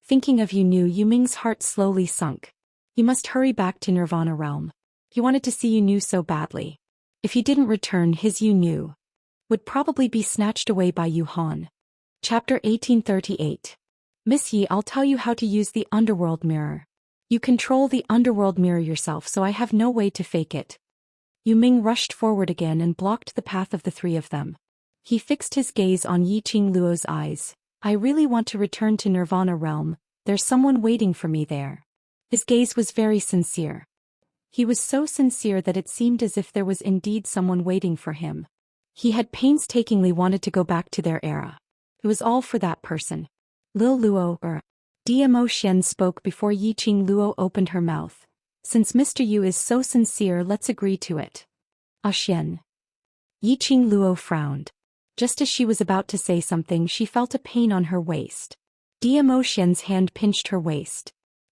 Thinking of Yu Ming's heart slowly sunk. He must hurry back to Nirvana realm. He wanted to see Yu so badly. If he didn't return, his Yu would probably be snatched away by Yu Han. Chapter 1838. Miss Yi, I'll tell you how to use the underworld mirror. You control the underworld mirror yourself, so I have no way to fake it. Yu Ming rushed forward again and blocked the path of the three of them. He fixed his gaze on Yiqing Luo's eyes. I really want to return to Nirvana realm, there's someone waiting for me there. His gaze was very sincere. He was so sincere that it seemed as if there was indeed someone waiting for him. He had painstakingly wanted to go back to their era. It was all for that person. Lil Luo Zhou Xian spoke before Yiqing Luo opened her mouth. Since Mr. Yu is so sincere, let's agree to it. Xian. Yiqing Luo frowned. Just as she was about to say something, she felt a pain on her waist. Zhou Xian's hand pinched her waist.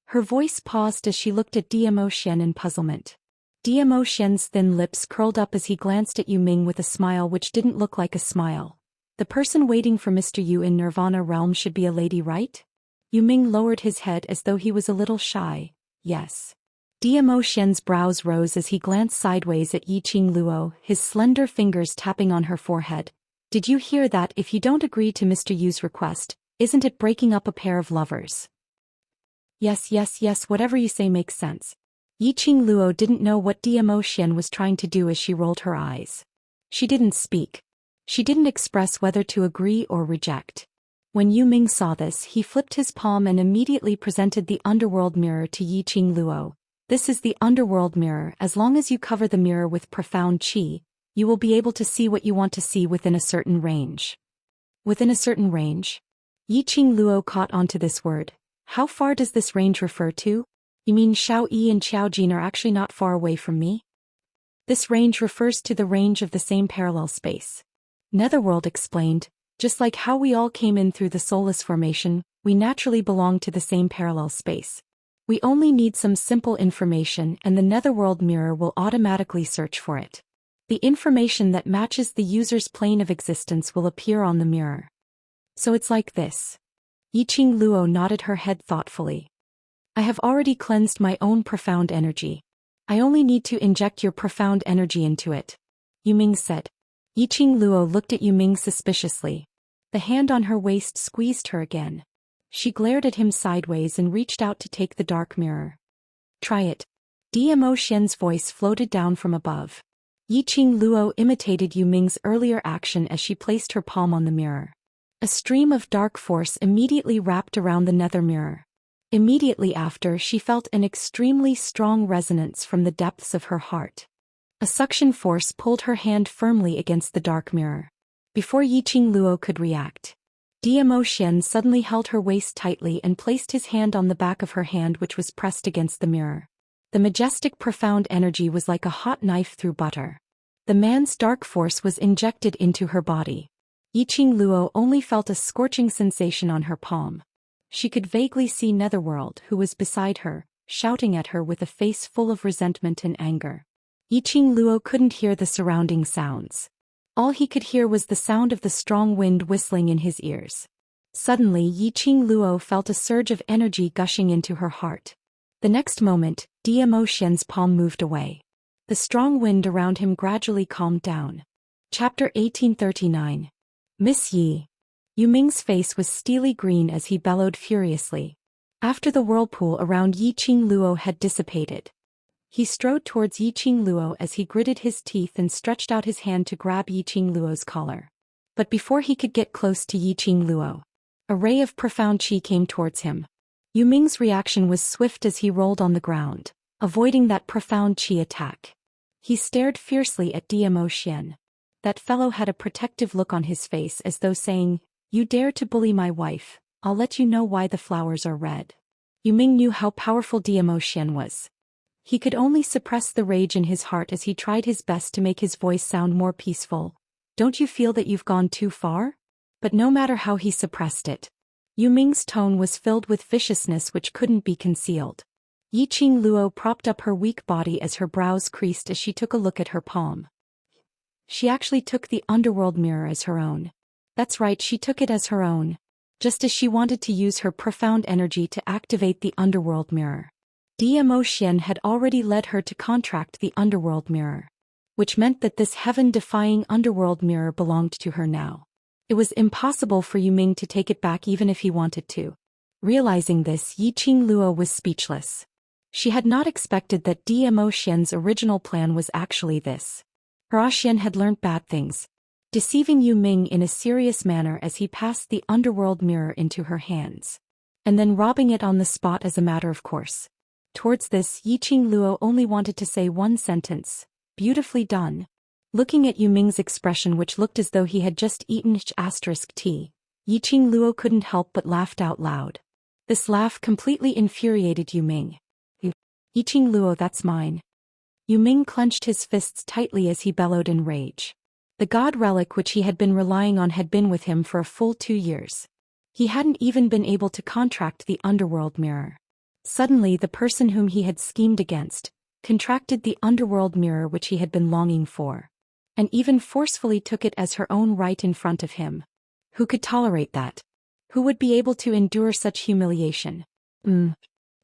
Her voice paused as she looked at Zhou Xian in puzzlement. Zhou Xian's thin lips curled up as he glanced at Yu Ming with a smile which didn't look like a smile. The person waiting for Mr. Yu in Nirvana realm should be a lady, right? Yu Ming lowered his head as though he was a little shy. Yes. Zhou Xian's brows rose as he glanced sideways at Yiqing Luo, his slender fingers tapping on her forehead. Did you hear that? If you don't agree to Mr. Yu's request, isn't it breaking up a pair of lovers? Yes, whatever you say makes sense. Yiqing Luo didn't know what Zhou Xian was trying to do as she rolled her eyes. She didn't speak. She didn't express whether to agree or reject. When Yu Ming saw this, he flipped his palm and immediately presented the underworld mirror to Yiqing Luo. This is the underworld mirror. As long as you cover the mirror with profound qi, you will be able to see what you want to see within a certain range. Within a certain range? Yiqing Luo caught onto this word. How far does this range refer to? You mean Xiao Yi and Xiao Jin are actually not far away from me? This range refers to the range of the same parallel space. Netherworld explained, just like how we all came in through the soulless formation, we naturally belong to the same parallel space. We only need some simple information and the Netherworld mirror will automatically search for it. The information that matches the user's plane of existence will appear on the mirror. So it's like this. Yiqing Luo nodded her head thoughtfully. I have already cleansed my own profound energy. I only need to inject your profound energy into it. Yu Ming said. Yiqing Luo looked at Yu Ming suspiciously. The hand on her waist squeezed her again. She glared at him sideways and reached out to take the dark mirror. Try it. Zhou Xian's voice floated down from above. Yiqing Luo imitated Yu Ming's earlier action as she placed her palm on the mirror. A stream of dark force immediately wrapped around the nether mirror. Immediately after, she felt an extremely strong resonance from the depths of her heart. A suction force pulled her hand firmly against the dark mirror. Before Yiqing Luo could react, Zhou Xian suddenly held her waist tightly and placed his hand on the back of her hand, which was pressed against the mirror. The majestic profound energy was like a hot knife through butter. The man's dark force was injected into her body. Yiqing Luo only felt a scorching sensation on her palm. She could vaguely see Netherworld, who was beside her, shouting at her with a face full of resentment and anger. Yiqing Luo couldn't hear the surrounding sounds. All he could hear was the sound of the strong wind whistling in his ears. Suddenly, Yiqing Luo felt a surge of energy gushing into her heart. The next moment, Zhou Xian's palm moved away. The strong wind around him gradually calmed down. Chapter 1839. Miss Yi. Yuming's face was steely green as he bellowed furiously. After the whirlpool around Yiqing Luo had dissipated, he strode towards Yiqing Luo as he gritted his teeth and stretched out his hand to grab Yiqing Luo's collar. But before he could get close to Yiqing Luo, a ray of profound qi came towards him. Yuming's reaction was swift as he rolled on the ground, avoiding that profound qi attack. He stared fiercely at Zhou Xian. That fellow had a protective look on his face, as though saying, "You dare to bully my wife, I'll let you know why the flowers are red." Yuming knew how powerful Zhou Xian was. He could only suppress the rage in his heart as he tried his best to make his voice sound more peaceful. "Don't you feel that you've gone too far?" But no matter how he suppressed it, Yuming's tone was filled with viciousness which couldn't be concealed. Yiqing Luo propped up her weak body as her brows creased as she took a look at her palm. She actually took the underworld mirror as her own. That's right, she took it as her own. Just as she wanted to use her profound energy to activate the underworld mirror, Zhou Xian had already led her to contract the underworld mirror, which meant that this heaven-defying underworld mirror belonged to her now. It was impossible for Yuming to take it back even if he wanted to. Realizing this, Yiqing Luo was speechless. She had not expected that Zhou Xian's original plan was actually this. Her Xian had learnt bad things, deceiving Yuming in a serious manner as he passed the underworld mirror into her hands, and then robbing it on the spot as a matter of course. Towards this, Yiqing Luo only wanted to say one sentence: "Beautifully done." Looking at Yuming's expression, which looked as though he had just eaten *t, Yiqing Luo couldn't help but laughed out loud. This laugh completely infuriated Yuming. "Yiqing Luo, that's mine." Yuming clenched his fists tightly as he bellowed in rage. The god relic which he had been relying on had been with him for a full 2 years. He hadn't even been able to contract the underworld mirror. Suddenly, the person whom he had schemed against contracted the underworld mirror which he had been longing for, and even forcefully took it as her own right in front of him. Who could tolerate that? Who would be able to endure such humiliation?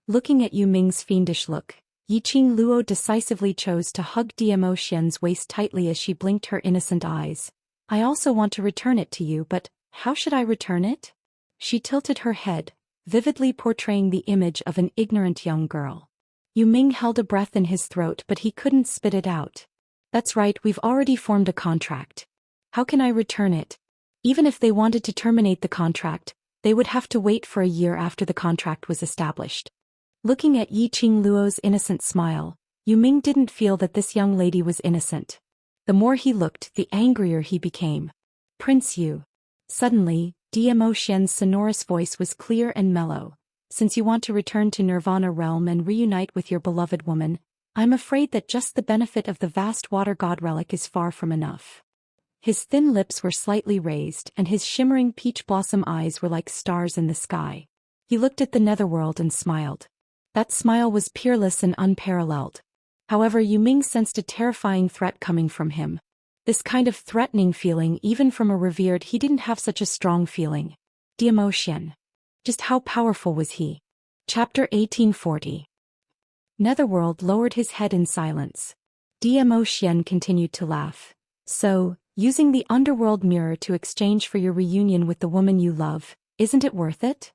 Looking at Yuming's fiendish look, Yiqing Luo decisively chose to hug Zhou Xian's waist tightly as she blinked her innocent eyes. "I also want to return it to you, but how should I return it?" She tilted her head, vividly portraying the image of an ignorant young girl. Yuming held a breath in his throat, but he couldn't spit it out. "That's right, we've already formed a contract. How can I return it?" Even if they wanted to terminate the contract, they would have to wait for a year after the contract was established. Looking at Yiqing Luo's innocent smile, Yuming didn't feel that this young lady was innocent. The more he looked, the angrier he became. "Prince Yu." Suddenly, Zhou Xian's sonorous voice was clear and mellow. "Since you want to return to Nirvana realm and reunite with your beloved woman, I'm afraid that just the benefit of the vast water god relic is far from enough." His thin lips were slightly raised, and his shimmering peach blossom eyes were like stars in the sky. He looked at the netherworld and smiled. That smile was peerless and unparalleled. However, Yuming sensed a terrifying threat coming from him. This kind of threatening feeling, even from a revered, he didn't have such a strong feeling. Zhou Xian. Just how powerful was he? Chapter 1840. Netherworld lowered his head in silence. Zhou Xian continued to laugh. "So, using the underworld mirror to exchange for your reunion with the woman you love, isn't it worth it?"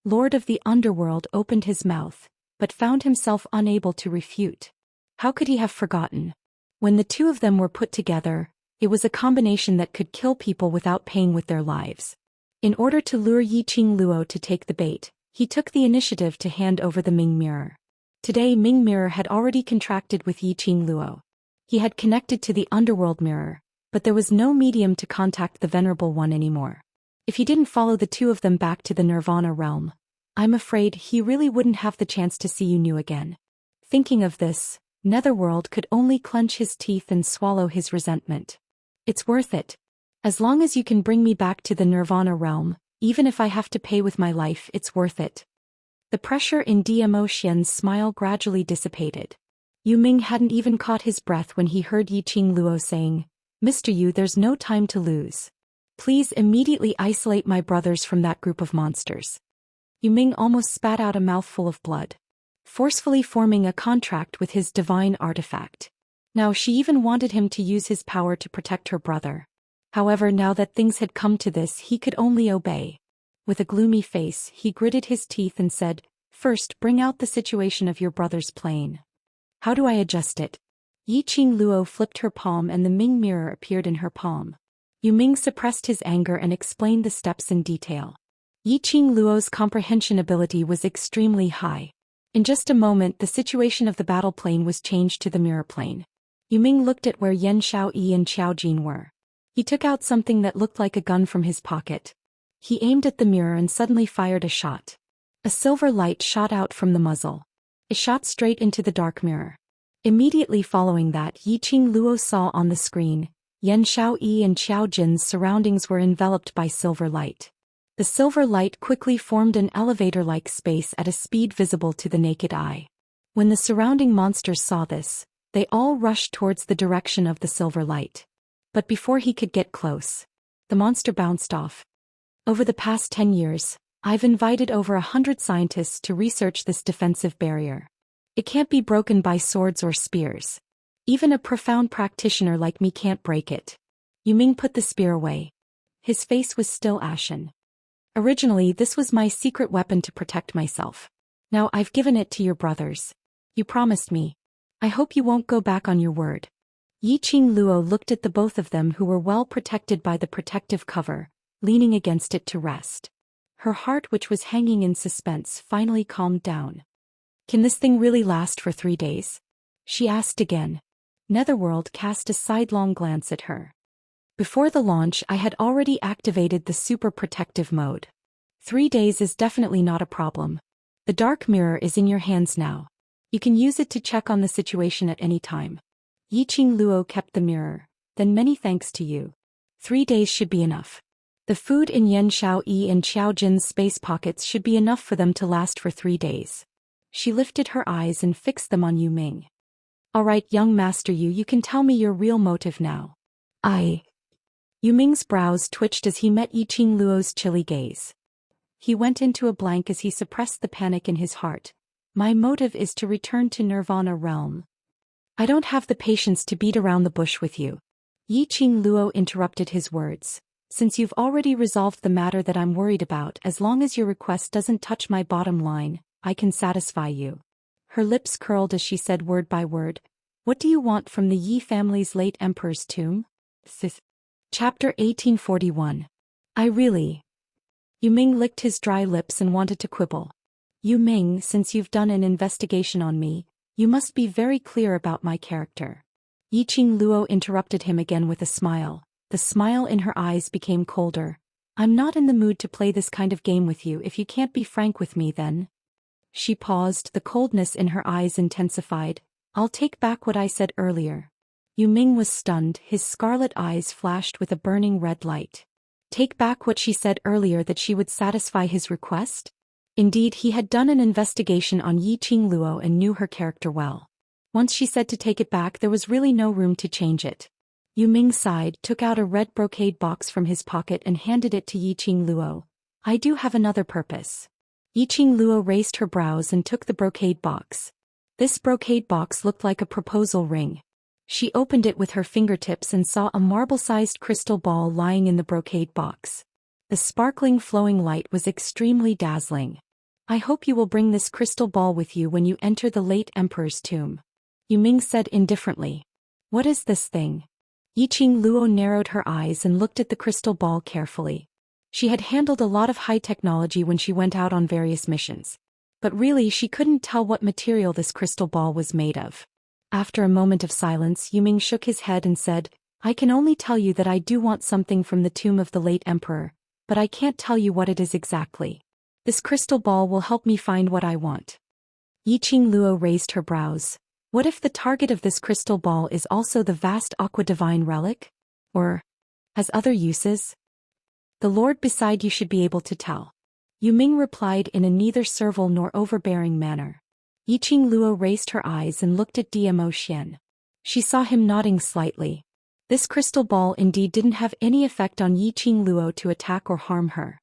Lord of the Underworld opened his mouth, but found himself unable to refute. How could he have forgotten? When the two of them were put together, it was a combination that could kill people without paying with their lives. In order to lure Yiqing Luo to take the bait, He took the initiative to hand over the Ming mirror. Today Ming mirror had already contracted with Yiqing Luo. He had connected to the underworld mirror, but there was no medium to contact the Venerable One anymore. If he didn't follow the two of them back to the Nirvana realm, I'm afraid he really wouldn't have the chance to see you new again. Thinking of this, Netherworld could only clench his teeth and swallow his resentment. It's worth it. As long as you can bring me back to the Nirvana realm, even if I have to pay with my life, it's worth it. The pressure in Zhou Xian's smile gradually dissipated. Yu Ming hadn't even caught his breath when he heard Yiqing Luo saying, "Mr. Yu, there's no time to lose. Please immediately isolate my brothers from that group of monsters." Yu Ming almost spat out a mouthful of blood, forcefully forming a contract with his divine artifact. Now she even wanted him to use his power to protect her brother. However, now that things had come to this, he could only obey. With a gloomy face, he gritted his teeth and said, "First, bring out the situation of your brother's plane." "How do I adjust it?" Yiqing Luo flipped her palm and the Ming mirror appeared in her palm. Yu Ming suppressed his anger and explained the steps in detail. Yiqing Luo's comprehension ability was extremely high. In just a moment, the situation of the battle plane was changed to the mirror plane. Yu Ming looked at where Yan Xiaoyi and Xiao Jin were. He took out something that looked like a gun from his pocket. He aimed at the mirror and suddenly fired a shot. A silver light shot out from the muzzle. It shot straight into the dark mirror. Immediately following that, Yiqing Luo saw on the screen, Yan Xiaoyi and Xiao Jin's surroundings were enveloped by silver light. The silver light quickly formed an elevator-like space at a speed visible to the naked eye. When the surrounding monsters saw this, they all rushed towards the direction of the silver light. But before he could get close, the monster bounced off. Over the past 10 years, I've invited over 100 scientists to research this defensive barrier. It can't be broken by swords or spears. Even a profound practitioner like me can't break it. Yu Ming put the spear away. His face was still ashen. Originally, this was my secret weapon to protect myself. Now I've given it to your brothers. You promised me. I hope you won't go back on your word. Yiqing Luo looked at the both of them who were well protected by the protective cover, leaning against it to rest. Her heart, which was hanging in suspense, finally calmed down. "Can this thing really last for 3 days?" she asked again. Netherworld cast a sidelong glance at her. "Before the launch, I had already activated the super protective mode. 3 days is definitely not a problem. The dark mirror is in your hands now. You can use it to check on the situation at any time." Yiqing Luo kept the mirror. "Then many thanks to you. 3 days should be enough. The food in Yan Xiaoyi and Xiao Jin's space pockets should be enough for them to last for 3 days. She lifted her eyes and fixed them on Yu Ming. "All right, young master you can tell me your real motive now." Yu Ming's brows twitched as he met Yiqing Luo's chilly gaze. He went into a blank as he suppressed the panic in his heart. "My motive is to return to Nirvana realm. I don't have the patience to beat around the bush with you." Yiqing Luo interrupted his words. "Since you've already resolved the matter that I'm worried about, as long as your request doesn't touch my bottom line, I can satisfy you." Her lips curled as she said word by word, "What do you want from the Yi family's late emperor's tomb?" Chapter 1841. Yu Ming licked his dry lips and wanted to quibble. "Yu Ming, since you've done an investigation on me, you must be very clear about my character." Yiqing Luo interrupted him again with a smile. The smile in her eyes became colder. "I'm not in the mood to play this kind of game with you. If you can't be frank with me, then..." She paused, the coldness in her eyes intensified. "I'll take back what I said earlier." Yu Ming was stunned, his scarlet eyes flashed with a burning red light. Take back what she said earlier, that she would satisfy his request? Indeed, he had done an investigation on Yiqing Luo and knew her character well. Once she said to take it back, there was really no room to change it. Yu Ming sighed, took out a red brocade box from his pocket and handed it to Yiqing Luo. "I do have another purpose." Yiqing Luo raised her brows and took the brocade box. This brocade box looked like a proposal ring. She opened it with her fingertips and saw a marble-sized crystal ball lying in the brocade box. The sparkling flowing light was extremely dazzling. "I hope you will bring this crystal ball with you when you enter the late emperor's tomb," Yu Ming said indifferently. "What is this thing?" Yiqing Luo narrowed her eyes and looked at the crystal ball carefully. She had handled a lot of high technology when she went out on various missions. But really she couldn't tell what material this crystal ball was made of. After a moment of silence, Yuming shook his head and said, I can only tell you that I do want something from the tomb of the late emperor, but I can't tell you what it is exactly. This crystal ball will help me find what I want. Yiqing Luo raised her brows. What if the target of this crystal ball is also the vast aqua divine relic? Or has other uses? The lord beside you should be able to tell. Yuming replied in a neither servile nor overbearing manner. Yiqing Luo raised her eyes and looked at Zhou Xian. She saw him nodding slightly. This crystal ball indeed didn't have any effect on Yiqing Luo to attack or harm her.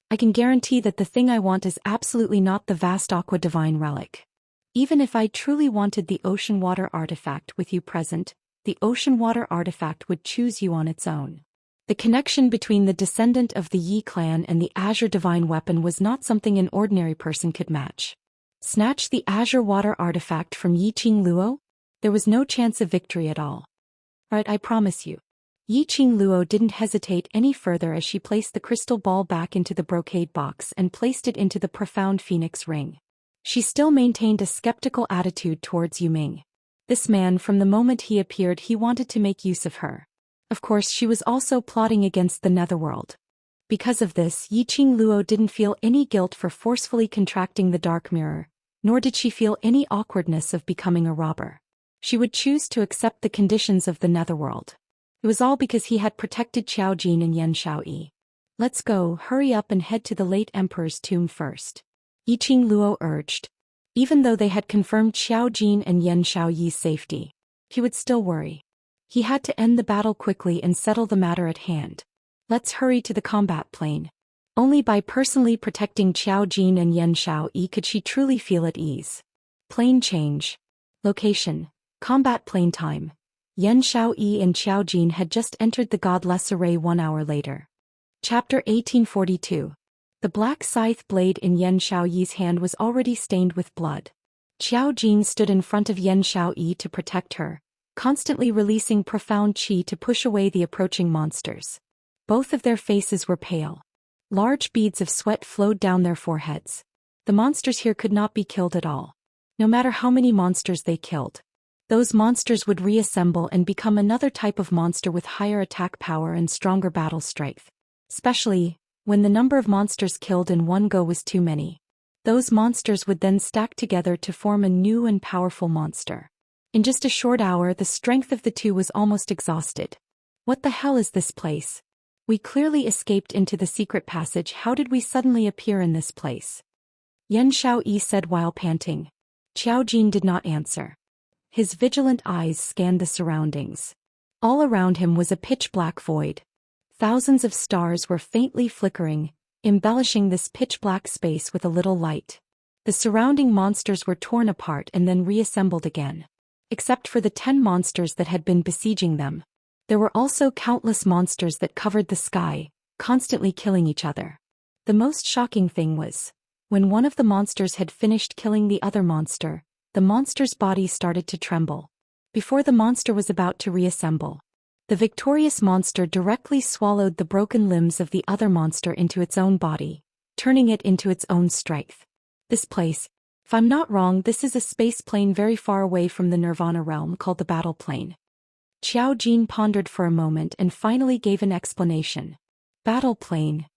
I can guarantee that the thing I want is absolutely not the vast aqua divine relic. Even if I truly wanted the ocean water artifact with you present, the ocean water artifact would choose you on its own. The connection between the descendant of the Yi clan and the azure divine weapon was not something an ordinary person could match. Snatch the azure water artifact from Yiqing Luo? There was no chance of victory at all. Right, I promise you. Yiqing Luo didn't hesitate any further as she placed the crystal ball back into the brocade box and placed it into the profound phoenix ring. She still maintained a skeptical attitude towards Yuming. This man, from the moment he appeared, he wanted to make use of her. Of course, she was also plotting against the netherworld. Because of this, Yiqing Luo didn't feel any guilt for forcefully contracting the dark mirror, nor did she feel any awkwardness of becoming a robber. She would choose to accept the conditions of the netherworld. It was all because he had protected Qiao Jin and Yan Shaoyi. Let's go, hurry up and head to the late emperor's tomb first. Yiqing Luo urged. Even though they had confirmed Qiao Jin and Yan Shaoyi's safety, he would still worry. He had to end the battle quickly and settle the matter at hand. Let's hurry to the combat plane. Only by personally protecting Qiao Jin and Yan Shaoyi could she truly feel at ease. Plane change. Location. Combat plane time. Yan Shaoyi and Qiao Jin had just entered the godless array 1 hour later. Chapter 1842. The black scythe blade in Yan Shaoyi's hand was already stained with blood. Qiao Jin stood in front of Yan Shaoyi to protect her, constantly releasing profound qi to push away the approaching monsters. Both of their faces were pale. Large beads of sweat flowed down their foreheads. The monsters here could not be killed at all. No matter how many monsters they killed, those monsters would reassemble and become another type of monster with higher attack power and stronger battle strength. Especially when the number of monsters killed in one go was too many. Those monsters would then stack together to form a new and powerful monster. In just a short hour, the strength of the two was almost exhausted. What the hell is this place? We clearly escaped into the secret passage. How did we suddenly appear in this place? Yan Shaoyi said while panting. Qiao Jin did not answer. His vigilant eyes scanned the surroundings. All around him was a pitch-black void. Thousands of stars were faintly flickering, embellishing this pitch-black space with a little light. The surrounding monsters were torn apart and then reassembled again. Except for the 10 monsters that had been besieging them. There were also countless monsters that covered the sky, constantly killing each other. The most shocking thing was, when one of the monsters had finished killing the other monster, the monster's body started to tremble. Before the monster was about to reassemble, the victorious monster directly swallowed the broken limbs of the other monster into its own body, turning it into its own strength. This place, if I'm not wrong, this is a space plane very far away from the Nirvana realm called the Battle Plane. Qiao Jin pondered for a moment and finally gave an explanation. Battle Plane.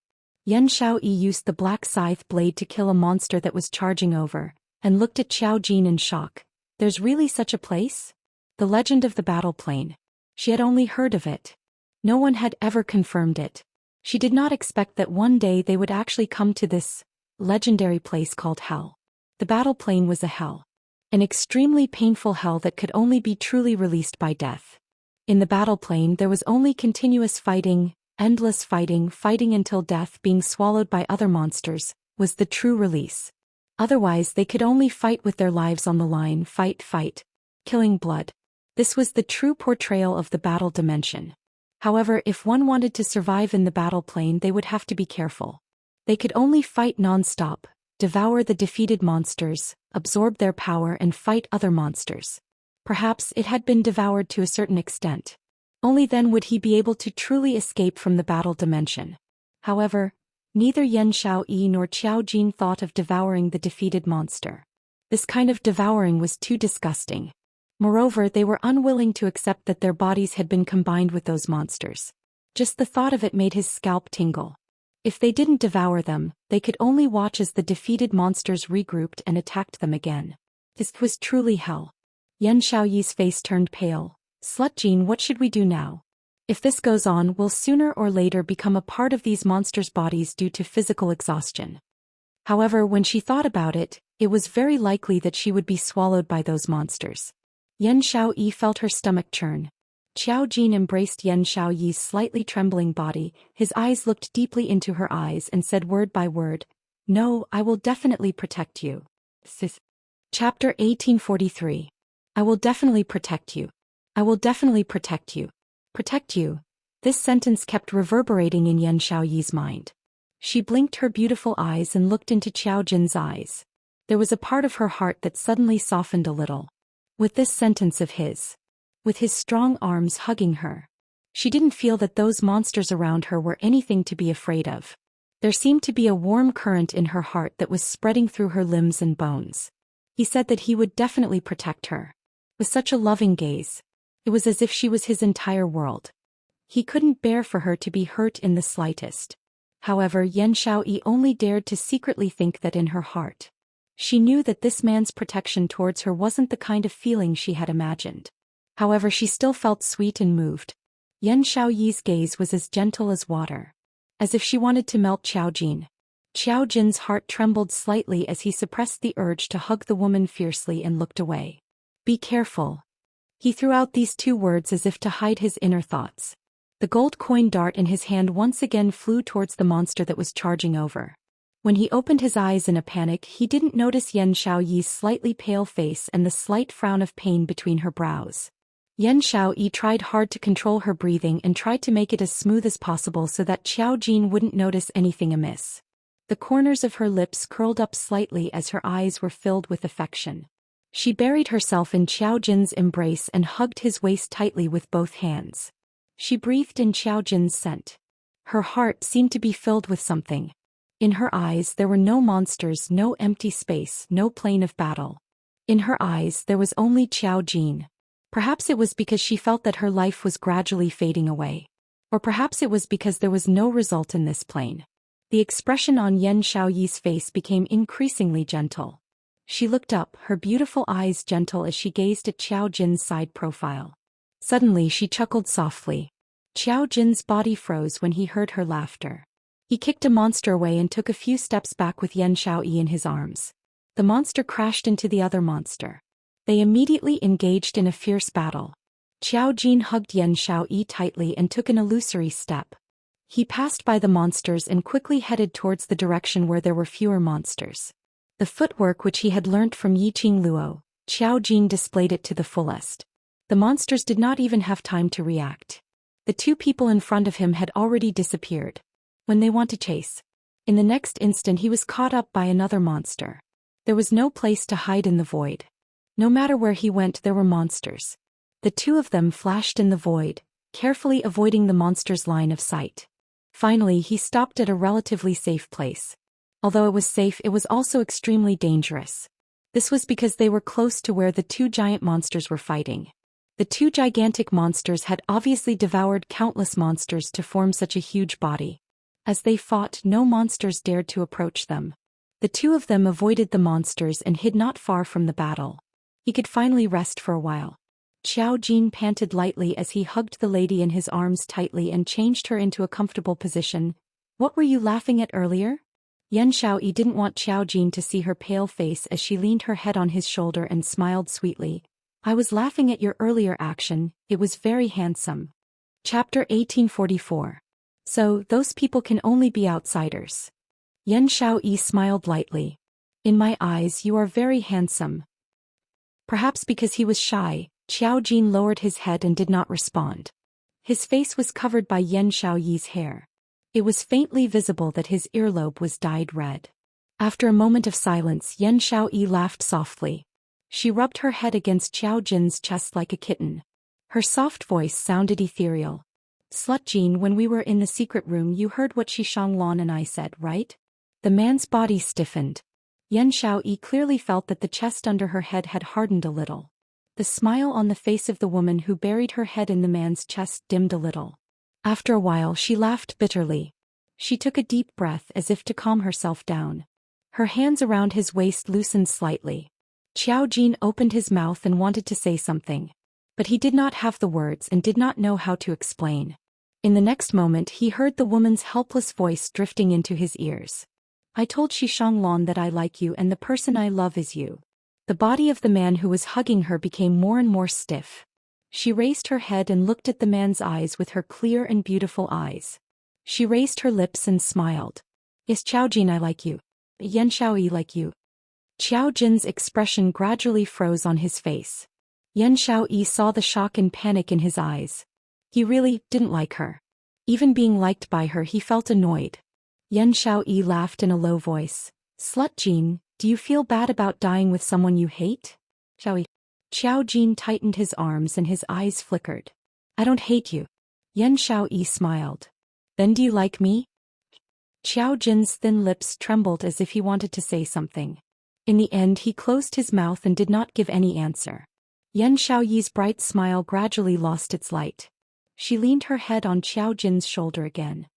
Yan Shaoyi used the black scythe blade to kill a monster that was charging over, and looked at Qiao Jin in shock. There's really such a place? The legend of the Battle Plane. She had only heard of it. No one had ever confirmed it. She did not expect that one day they would actually come to this legendary place called Hell. The Battle Plane was a hell. An extremely painful hell that could only be truly released by death. In the Battle Plane there was only continuous fighting, endless fighting until death, being swallowed by other monsters, was the true release. Otherwise they could only fight with their lives on the line, fight, killing blood. This was the true portrayal of the battle dimension. However, if one wanted to survive in the Battle Plane, they would have to be careful. They could only fight non-stop, devour the defeated monsters, absorb their power and fight other monsters. Perhaps it had been devoured to a certain extent. Only then would he be able to truly escape from the battle dimension. However, neither Yan Xiaoyi nor Qiao Jin thought of devouring the defeated monster. This kind of devouring was too disgusting. Moreover, they were unwilling to accept that their bodies had been combined with those monsters. Just the thought of it made his scalp tingle. If they didn't devour them, they could only watch as the defeated monsters regrouped and attacked them again. This was truly hell. Yan Xiaoyi's face turned pale. Slut Jean, what should we do now? If this goes on, we'll sooner or later become a part of these monsters' bodies due to physical exhaustion. However, when she thought about it, it was very likely that she would be swallowed by those monsters. Yan Xiaoyi felt her stomach churn. Qiao Jin embraced Yan Xiaoyi's slightly trembling body, his eyes looked deeply into her eyes and said word by word, "No, I will definitely protect you." Chapter 1843. I will definitely protect you. I will definitely protect you. Protect you. This sentence kept reverberating in Yan Xiaoyi's mind. She blinked her beautiful eyes and looked into Qiao Jin's eyes. There was a part of her heart that suddenly softened a little. With this sentence of his. With his strong arms hugging her. She didn't feel that those monsters around her were anything to be afraid of. There seemed to be a warm current in her heart that was spreading through her limbs and bones. He said that he would definitely protect her. With such a loving gaze. It was as if she was his entire world. He couldn't bear for her to be hurt in the slightest. However, Yan Xiaoyi only dared to secretly think that in her heart. She knew that this man's protection towards her wasn't the kind of feeling she had imagined. However, she still felt sweet and moved. Yan Xiaoyi's gaze was as gentle as water. As if she wanted to melt Qiao Jin. Qiao Jin's heart trembled slightly as he suppressed the urge to hug the woman fiercely and looked away. Be careful. He threw out these two words as if to hide his inner thoughts. The gold coin dart in his hand once again flew towards the monster that was charging over. When he opened his eyes in a panic, he didn't notice Yan Xiaoyi's slightly pale face and the slight frown of pain between her brows. Yan Xiaoyi tried hard to control her breathing and tried to make it as smooth as possible so that Qiao Jin wouldn't notice anything amiss. The corners of her lips curled up slightly as her eyes were filled with affection. She buried herself in Qiao Jin's embrace and hugged his waist tightly with both hands. She breathed in Qiao Jin's scent. Her heart seemed to be filled with something. In her eyes there were no monsters, no empty space, no plane of battle. In her eyes there was only Qiao Jin. Perhaps it was because she felt that her life was gradually fading away. Or perhaps it was because there was no result in this plane. The expression on Yan Xiaoyi's face became increasingly gentle. She looked up, her beautiful eyes gentle as she gazed at Qiao Jin's side profile. Suddenly she chuckled softly. Qiao Jin's body froze when he heard her laughter. He kicked a monster away and took a few steps back with Yan Xiaoyi in his arms. The monster crashed into the other monster. They immediately engaged in a fierce battle. Qiao Jin hugged Yan Xiaoyi tightly and took an illusory step. He passed by the monsters and quickly headed towards the direction where there were fewer monsters. The footwork which he had learnt from Yiqing Luo, Qiao Jin displayed it to the fullest. The monsters did not even have time to react. The two people in front of him had already disappeared. When they want to chase. In the next instant he was caught up by another monster. There was no place to hide in the void. No matter where he went there were monsters. The two of them flashed in the void, carefully avoiding the monster's line of sight. Finally he stopped at a relatively safe place. Although it was safe, it was also extremely dangerous. This was because they were close to where the two giant monsters were fighting. The two gigantic monsters had obviously devoured countless monsters to form such a huge body. As they fought, no monsters dared to approach them. The two of them avoided the monsters and hid not far from the battle. He could finally rest for a while. Qiao Jin panted lightly as he hugged the lady in his arms tightly and changed her into a comfortable position. What were you laughing at earlier? Yan Xiaoyi didn't want Qiao Jin to see her pale face as she leaned her head on his shoulder and smiled sweetly. I was laughing at your earlier action, it was very handsome. Chapter 1844. So, those people can only be outsiders. Yan Xiaoyi smiled lightly. In my eyes you are very handsome. Perhaps because he was shy, Qiao Jin lowered his head and did not respond. His face was covered by Yan Xiaoyi's hair. It was faintly visible that his earlobe was dyed red. After a moment of silence, Yan Xiaoyi laughed softly. She rubbed her head against Qiao Jin's chest like a kitten. Her soft voice sounded ethereal. Slut Jean, when we were in the secret room you heard what Xishang and I said, right? The man's body stiffened. Yan Xiaoyi clearly felt that the chest under her head had hardened a little. The smile on the face of the woman who buried her head in the man's chest dimmed a little. After a while she laughed bitterly. She took a deep breath as if to calm herself down. Her hands around his waist loosened slightly. Qiao Jin opened his mouth and wanted to say something. But he did not have the words and did not know how to explain. In the next moment he heard the woman's helpless voice drifting into his ears. I told Xishang that I like you and the person I love is you. The body of the man who was hugging her became more and more stiff. She raised her head and looked at the man's eyes with her clear and beautiful eyes. She raised her lips and smiled. Yes, Qiao Jin, I like you. Yan Xiaoyi like you. Qiao Jin's expression gradually froze on his face. Yan Xiaoyi saw the shock and panic in his eyes. He really didn't like her. Even being liked by her he felt annoyed. Yan Xiaoyi laughed in a low voice. Slut Jin, do you feel bad about dying with someone you hate? Xiaoyi. Qiao Jin tightened his arms and his eyes flickered. I don't hate you. Yan Xiaoyi smiled. Then do you like me? Qiao Jin's thin lips trembled as if he wanted to say something. In the end he closed his mouth and did not give any answer. Yan Xiaoyi's bright smile gradually lost its light. She leaned her head on Qiao Jin's shoulder again.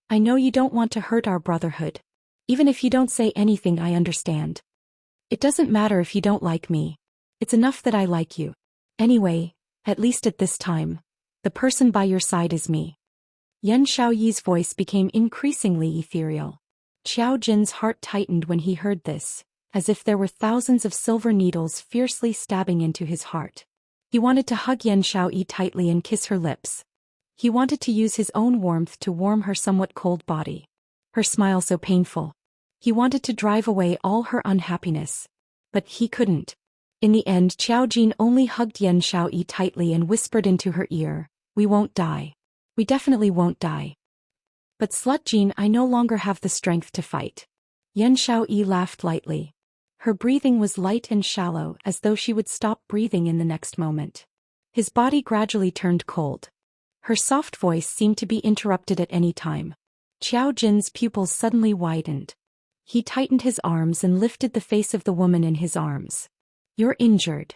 I know you don't want to hurt our brotherhood. Even if you don't say anything I understand. It doesn't matter if you don't like me. It's enough that I like you. Anyway, at least at this time, the person by your side is me. Yan Xiaoyi's voice became increasingly ethereal. Qiao Jin's heart tightened when he heard this, as if there were thousands of silver needles fiercely stabbing into his heart. He wanted to hug Yan Xiaoyi tightly and kiss her lips. He wanted to use his own warmth to warm her somewhat cold body. Her smile so painful. He wanted to drive away all her unhappiness. But he couldn't. In the end Qiao Jin only hugged Yan Xiaoyi tightly and whispered into her ear, we won't die. We definitely won't die. But Slut Jin, I no longer have the strength to fight. Yan Xiaoyi laughed lightly. Her breathing was light and shallow as though she would stop breathing in the next moment. His body gradually turned cold. Her soft voice seemed to be interrupted at any time. Qiao Jin's pupils suddenly widened. He tightened his arms and lifted the face of the woman in his arms. You're injured.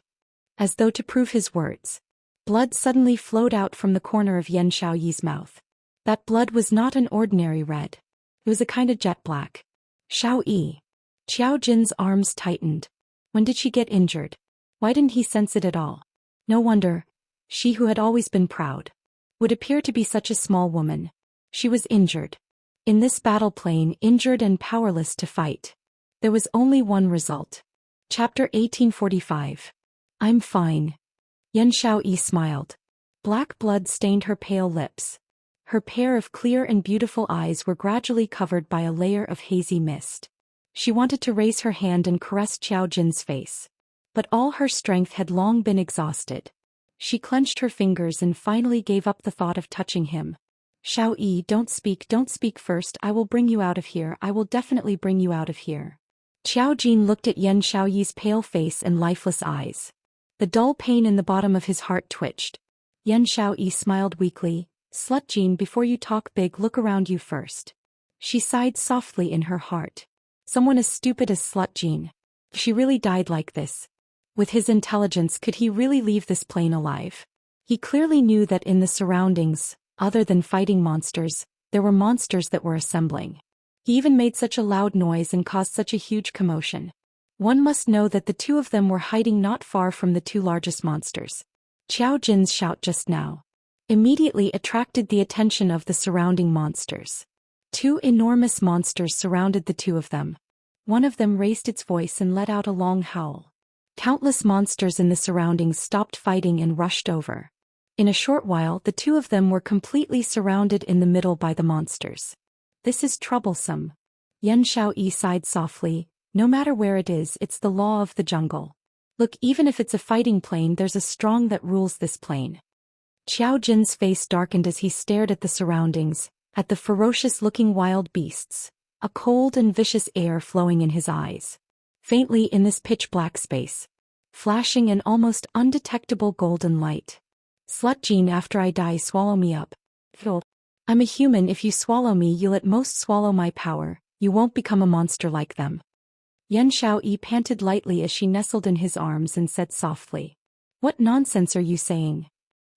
As though to prove his words. Blood suddenly flowed out from the corner of Yan Xiaoyi's mouth. That blood was not an ordinary red. It was a kind of jet black. Xiaoyi. Qiao Jin's arms tightened. When did she get injured? Why didn't he sense it at all? No wonder. She who had always been proud. Would appear to be such a small woman. She was injured. In this battle plain, injured and powerless to fight. There was only one result. Chapter 1845. I'm fine. Yan Xiaoyi smiled. Black blood stained her pale lips. Her pair of clear and beautiful eyes were gradually covered by a layer of hazy mist. She wanted to raise her hand and caress Qiao Jin's face. But all her strength had long been exhausted. She clenched her fingers and finally gave up the thought of touching him. Xiaoyi, don't speak first. I will bring you out of here. I will definitely bring you out of here. Qiao Jin looked at Yan Xiaoyi's pale face and lifeless eyes. The dull pain in the bottom of his heart twitched. Yan Xiaoyi smiled weakly. Slut Jin, before you talk big, look around you first. She sighed softly in her heart. Someone as stupid as Slut Jin. If she really died like this. With his intelligence, could he really leave this plane alive? He clearly knew that in the surroundings, other than fighting monsters, there were monsters that were assembling. He even made such a loud noise and caused such a huge commotion. One must know that the two of them were hiding not far from the two largest monsters. Qiao Jin's shout just now immediately attracted the attention of the surrounding monsters. Two enormous monsters surrounded the two of them. One of them raised its voice and let out a long howl. Countless monsters in the surroundings stopped fighting and rushed over. In a short while, the two of them were completely surrounded in the middle by the monsters. This is troublesome. Yan Xiaoyi sighed softly. No matter where it is, it's the law of the jungle. Look, even if it's a fighting plane, there's a strong that rules this plane. Qiao Jin's face darkened as he stared at the surroundings, at the ferocious-looking wild beasts, a cold and vicious air flowing in his eyes. Faintly in this pitch-black space, flashing an almost undetectable golden light. Slut Jin, after I die, swallow me up. Phil. I'm a human. If you swallow me, you'll at most swallow my power. You won't become a monster like them. Xianxia panted lightly as she nestled in his arms and said softly. What nonsense are you saying?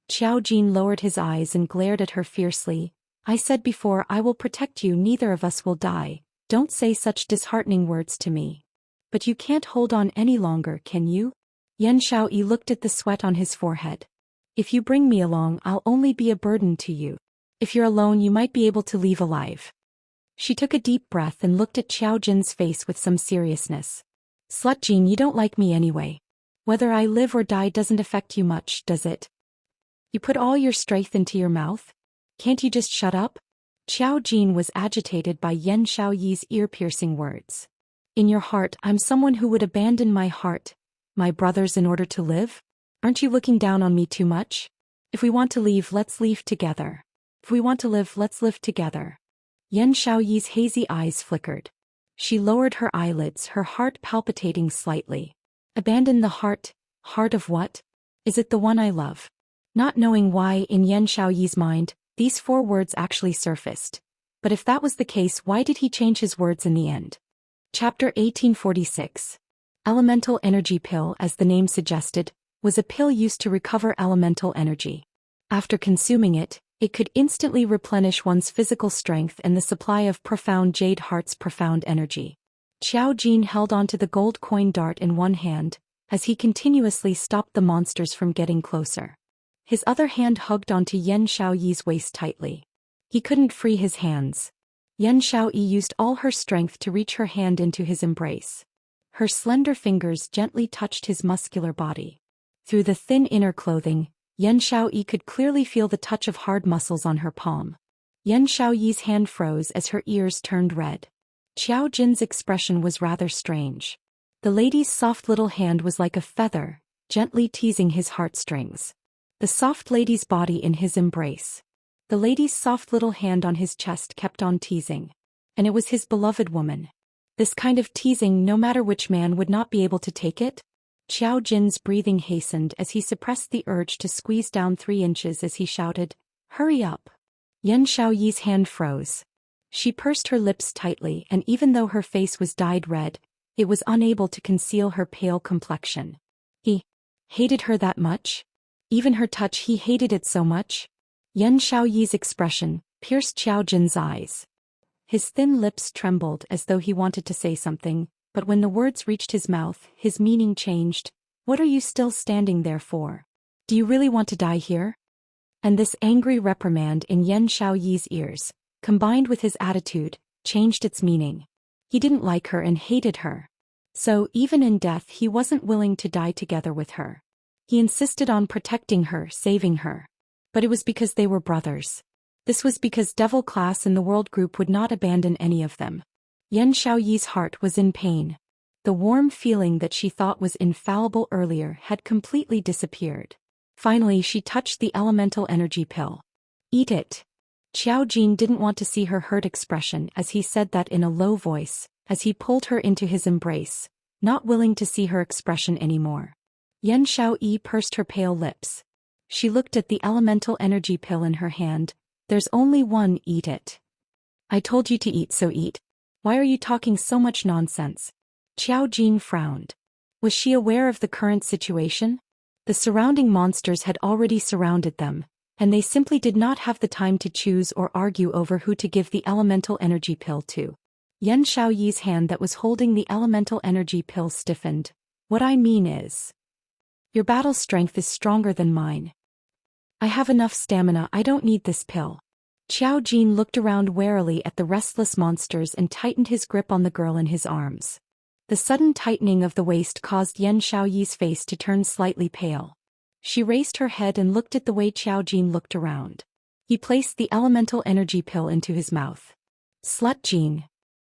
Xiao Jin lowered his eyes and glared at her fiercely. I said before, I will protect you. Neither of us will die. Don't say such disheartening words to me. But you can't hold on any longer, can you? Xianxia looked at the sweat on his forehead. If you bring me along, I'll only be a burden to you. If you're alone, you might be able to leave alive. She took a deep breath and looked at Xiao Jin's face with some seriousness. Slut Jin, you don't like me anyway. Whether I live or die doesn't affect you much, does it? You put all your strength into your mouth? Can't you just shut up? Xiao Jin was agitated by Xianxia's ear-piercing words. In your heart, I'm someone who would abandon my heart, my brothers, in order to live? Aren't you looking down on me too much? If we want to leave, let's leave together. If we want to live, let's live together. Xianxia's hazy eyes flickered. She lowered her eyelids, her heart palpitating slightly. Abandon the heart? Heart of what? Is it the one I love? Not knowing why, in Xianxia's mind, these 4 words actually surfaced. But if that was the case, why did he change his words in the end? Chapter 1846. Elemental Energy Pill, as the name suggested, was a pill used to recover elemental energy. After consuming it, it could instantly replenish one's physical strength and the supply of profound Jade Heart's profound energy. Xiao Jin held onto the gold coin dart in one hand, as he continuously stopped the monsters from getting closer. His other hand hugged onto Xianxia's waist tightly. He couldn't free his hands. Xianxia used all her strength to reach her hand into his embrace. Her slender fingers gently touched his muscular body. Through the thin inner clothing, Xianxia could clearly feel the touch of hard muscles on her palm. Xianxia's hand froze as her ears turned red. Xiao Jin's expression was rather strange. The lady's soft little hand was like a feather, gently teasing his heartstrings. The soft lady's body in his embrace. The lady's soft little hand on his chest kept on teasing. And it was his beloved woman. This kind of teasing, no matter which man, would not be able to take it. Xiao Jin's breathing hastened as he suppressed the urge to squeeze down 3 inches as he shouted, Hurry up! Xianxia's hand froze. She pursed her lips tightly, and even though her face was dyed red, it was unable to conceal her pale complexion. He hated her that much? Even her touch, he hated it so much? Xiaoyi's expression pierced Xiao Jin's eyes. His thin lips trembled as though he wanted to say something, but when the words reached his mouth, his meaning changed. What are you still standing there for? Do you really want to die here? And this angry reprimand in Xiaoyi's ears, combined with his attitude, changed its meaning. He didn't like her and hated her. So, even in death, he wasn't willing to die together with her. He insisted on protecting her, saving her. But it was because they were brothers. This was because Devil Class and the World Group would not abandon any of them. Xiaoyi's heart was in pain. The warm feeling that she thought was infallible earlier had completely disappeared. Finally, she touched the elemental energy pill. Eat it. Xiao Jin didn't want to see her hurt expression as he said that in a low voice, as he pulled her into his embrace, not willing to see her expression anymore. Xiao pursed her pale lips. She looked at the elemental energy pill in her hand. There's only one, eat it. I told you to eat, so eat. Why are you talking so much nonsense? Xiao Jin frowned. Was she aware of the current situation? The surrounding monsters had already surrounded them, and they simply did not have the time to choose or argue over who to give the elemental energy pill to. Xiaoyi's hand that was holding the elemental energy pill stiffened. What I mean is, your battle strength is stronger than mine. I have enough stamina, I don't need this pill. Xiao Jin looked around warily at the restless monsters and tightened his grip on the girl in his arms. The sudden tightening of the waist caused Xiaoyi's face to turn slightly pale. She raised her head and looked at the way Xiao Jin looked around. He placed the elemental energy pill into his mouth. Slut Jin.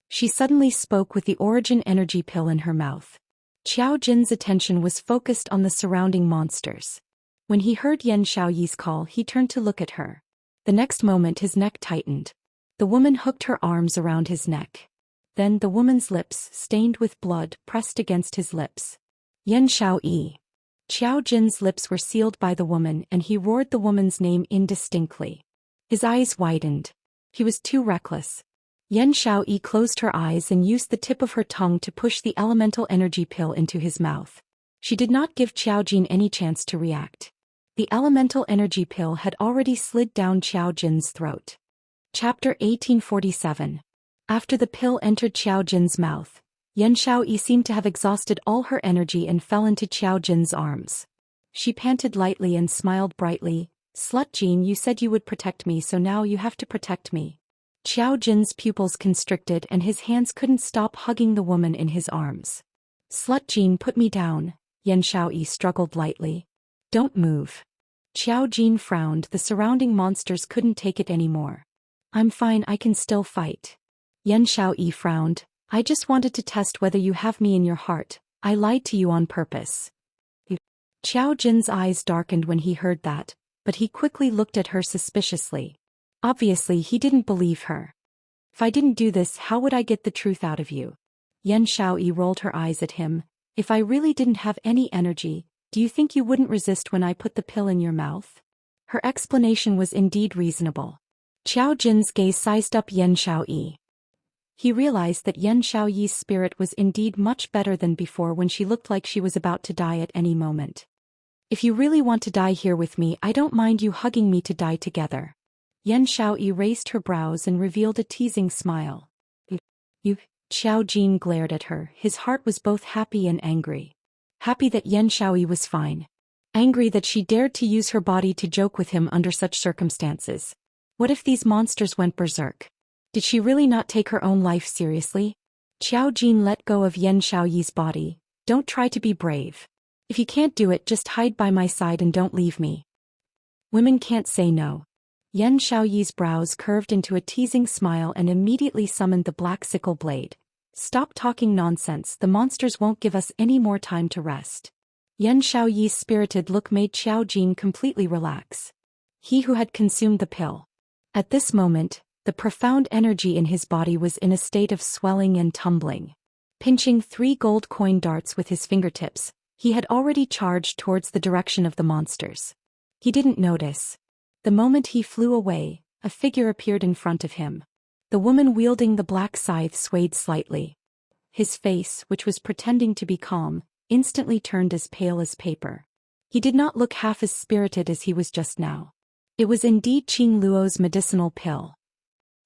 She suddenly spoke with the origin energy pill in her mouth. Xiao Jin's attention was focused on the surrounding monsters. When he heard Xiaoyi's call, he turned to look at her. The next moment his neck tightened. The woman hooked her arms around his neck. Then the woman's lips, stained with blood, pressed against his lips. Xiaoyi. Xiao Jin's lips were sealed by the woman and he roared the woman's name indistinctly. His eyes widened. He was too reckless. Yan Xiaoyi closed her eyes and used the tip of her tongue to push the elemental energy pill into his mouth. She did not give Qiao Jin any chance to react. The elemental energy pill had already slid down Qiao Jin's throat. Chapter 1847. After the pill entered Qiao Jin's mouth, Yan Xiaoyi seemed to have exhausted all her energy and fell into Qiao Jin's arms. She panted lightly and smiled brightly. "Slut Jin, you said you would protect me, so now you have to protect me." Qiao Jin's pupils constricted and his hands couldn't stop hugging the woman in his arms. "Slut Jin, put me down." Yan Xiaoyi struggled lightly. "Don't move." Qiao Jin frowned. The surrounding monsters couldn't take it anymore. "I'm fine, I can still fight." Yan Xiaoyi frowned. "I just wanted to test whether you have me in your heart. I lied to you on purpose." Qiao Jin's eyes darkened when he heard that, but he quickly looked at her suspiciously. Obviously he didn't believe her. "If I didn't do this, how would I get the truth out of you?" Yan Xiaoyi rolled her eyes at him. "If I really didn't have any energy, do you think you wouldn't resist when I put the pill in your mouth?" Her explanation was indeed reasonable. Qiao Jin's gaze sized up Yan Xiaoyi. He realized that Yan Xiaoyi's spirit was indeed much better than before when she looked like she was about to die at any moment. "If you really want to die here with me, I don't mind you hugging me to die together." Yan Xiaoyi raised her brows and revealed a teasing smile. "You?" Qiao Jin glared at her. His heart was both happy and angry. Happy that Yan Xiaoyi was fine. Angry that she dared to use her body to joke with him under such circumstances. What if these monsters went berserk? Did she really not take her own life seriously? Qiao Jin let go of Yan Xiaoyi's body. "Don't try to be brave. If you can't do it, just hide by my side and don't leave me." Women can't say no. Yan Xiaoyi's brows curved into a teasing smile and immediately summoned the black sickle blade. "Stop talking nonsense, the monsters won't give us any more time to rest." Yan Xiaoyi's spirited look made Qiao Jin completely relax. He who had consumed the pill. At this moment, the profound energy in his body was in a state of swelling and tumbling. Pinching 3 gold coin darts with his fingertips, he had already charged towards the direction of the monsters. He didn't notice. The moment he flew away, a figure appeared in front of him. The woman wielding the black scythe swayed slightly. His face, which was pretending to be calm, instantly turned as pale as paper. He did not look half as spirited as he was just now. It was indeed Qing Luo's medicinal pill.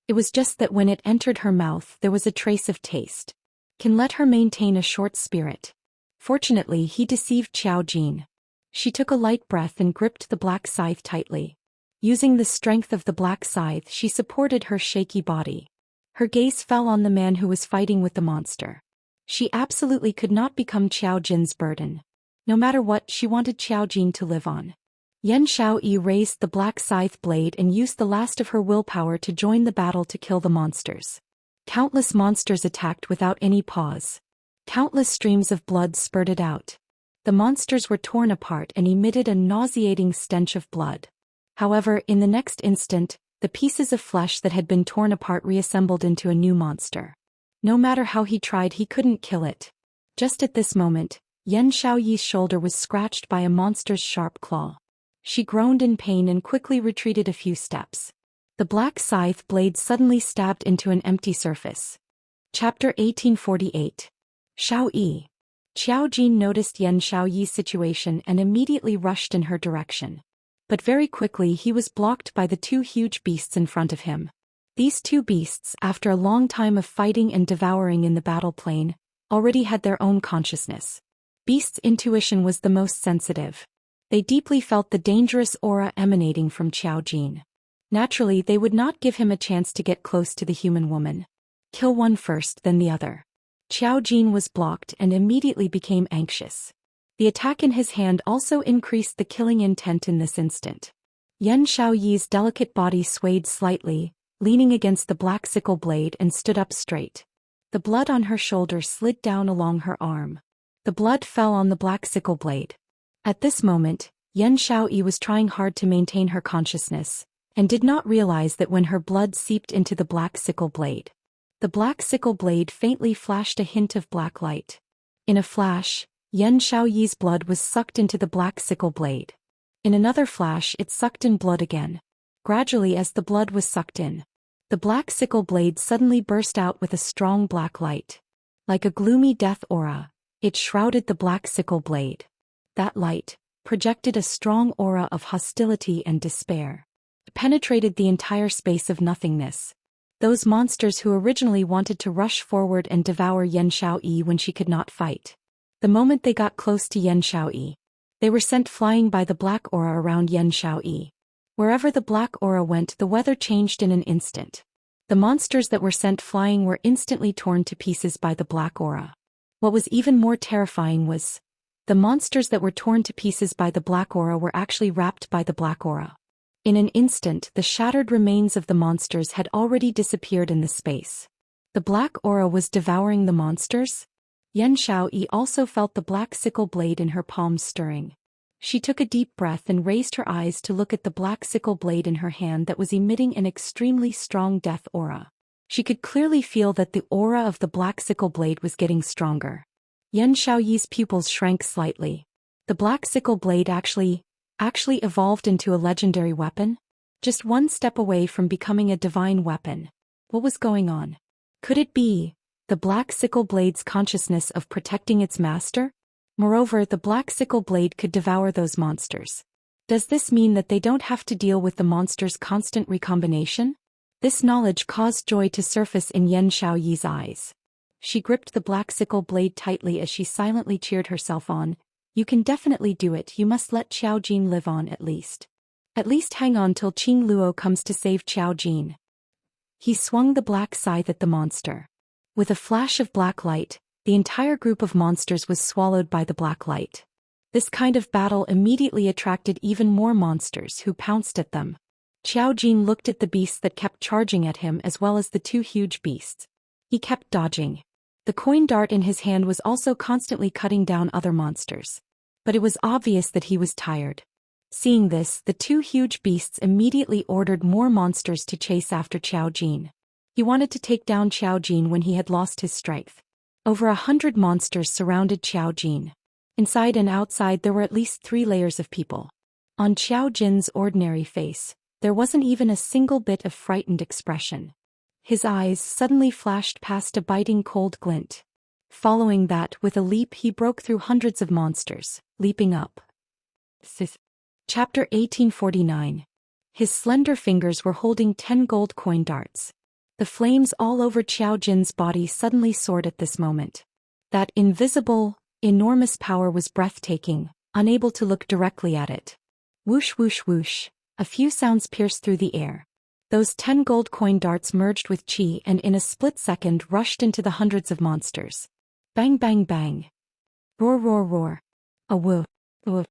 It was just that when it entered her mouth there was a trace of taste. Can let her maintain a short spirit. Fortunately he deceived Qiao Jin. She took a light breath and gripped the black scythe tightly. Using the strength of the black scythe she supported her shaky body. Her gaze fell on the man who was fighting with the monster. She absolutely could not become Qiao Jin's burden. No matter what, she wanted Qiao Jin to live on. Yan Xiaoyi raised the black scythe blade and used the last of her willpower to join the battle to kill the monsters. Countless monsters attacked without any pause. Countless streams of blood spurted out. The monsters were torn apart and emitted a nauseating stench of blood. However, in the next instant, the pieces of flesh that had been torn apart reassembled into a new monster. No matter how he tried, he couldn't kill it. Just at this moment, Yan Xiaoyi's shoulder was scratched by a monster's sharp claw. She groaned in pain and quickly retreated a few steps. The black scythe blade suddenly stabbed into an empty surface. Chapter 1848. Xiaoyi. Qiao Jin noticed Yan Xiaoyi's situation and immediately rushed in her direction. But very quickly he was blocked by the 2 huge beasts in front of him. These 2 beasts, after a long time of fighting and devouring in the battle plane, already had their own consciousness. Beasts' intuition was the most sensitive. They deeply felt the dangerous aura emanating from Qiao Jin. Naturally, they would not give him a chance to get close to the human woman. Kill one first, then the other. Qiao Jin was blocked and immediately became anxious. The attack in his hand also increased the killing intent in this instant. Yan Xiaoyi's delicate body swayed slightly, leaning against the black sickle blade and stood up straight. The blood on her shoulder slid down along her arm. The blood fell on the black sickle blade. At this moment, Yan Xiaoyi was trying hard to maintain her consciousness, and did not realize that when her blood seeped into the black sickle blade. The black sickle blade faintly flashed a hint of black light. In a flash, Yan Xiaoyi's blood was sucked into the black sickle blade. In another flash it sucked in blood again. Gradually, as the blood was sucked in, the black sickle blade suddenly burst out with a strong black light. Like a gloomy death aura, it shrouded the black sickle blade. That light projected a strong aura of hostility and despair. It penetrated the entire space of nothingness. Those monsters who originally wanted to rush forward and devour Xianxia when she could not fight. The moment they got close to Xianxia, they were sent flying by the black aura around Xianxia. Wherever the black aura went, the weather changed in an instant. The monsters that were sent flying were instantly torn to pieces by the black aura. What was even more terrifying was, the monsters that were torn to pieces by the black aura were actually wrapped by the black aura. In an instant, the shattered remains of the monsters had already disappeared in the space. The black aura was devouring the monsters. Xianxia also felt the black sickle blade in her palms stirring. She took a deep breath and raised her eyes to look at the black sickle blade in her hand that was emitting an extremely strong death aura. She could clearly feel that the aura of the black sickle blade was getting stronger. Xianxia's pupils shrank slightly. The black sickle blade actually evolved into a legendary weapon? Just one step away from becoming a divine weapon. What was going on? Could it be the black sickle blade's consciousness of protecting its master? Moreover, the black sickle blade could devour those monsters. Does this mean that they don't have to deal with the monster's constant recombination? This knowledge caused joy to surface in Xianxia's eyes. She gripped the black sickle blade tightly as she silently cheered herself on. You can definitely do it. You must let Xiao Jin live on at least. At least hang on till Qing Luo comes to save Xiao Jin. He swung the black scythe at the monster. With a flash of black light, the entire group of monsters was swallowed by the black light. This kind of battle immediately attracted even more monsters who pounced at them. Xiao Jin looked at the beasts that kept charging at him as well as the two huge beasts. He kept dodging. The coin dart in his hand was also constantly cutting down other monsters. But it was obvious that he was tired. Seeing this, the two huge beasts immediately ordered more monsters to chase after Xiao Jin. He wanted to take down Xiao Jin when he had lost his strength. Over 100 monsters surrounded Xiao Jin. Inside and outside there were at least 3 layers of people. On Xiao Jin's ordinary face, there wasn't even a single bit of frightened expression. His eyes suddenly flashed past a biting cold glint. Following that, with a leap he broke through hundreds of monsters, leaping up. Chapter 1849. His slender fingers were holding 10 gold coin darts. The flames all over Xiao Jin's body suddenly soared at this moment. That invisible, enormous power was breathtaking, unable to look directly at it. Whoosh whoosh whoosh, a few sounds pierced through the air. Those 10 gold coin darts merged with chi and in a split second rushed into the hundreds of monsters. Bang bang bang. Roar roar roar. A woo, woo.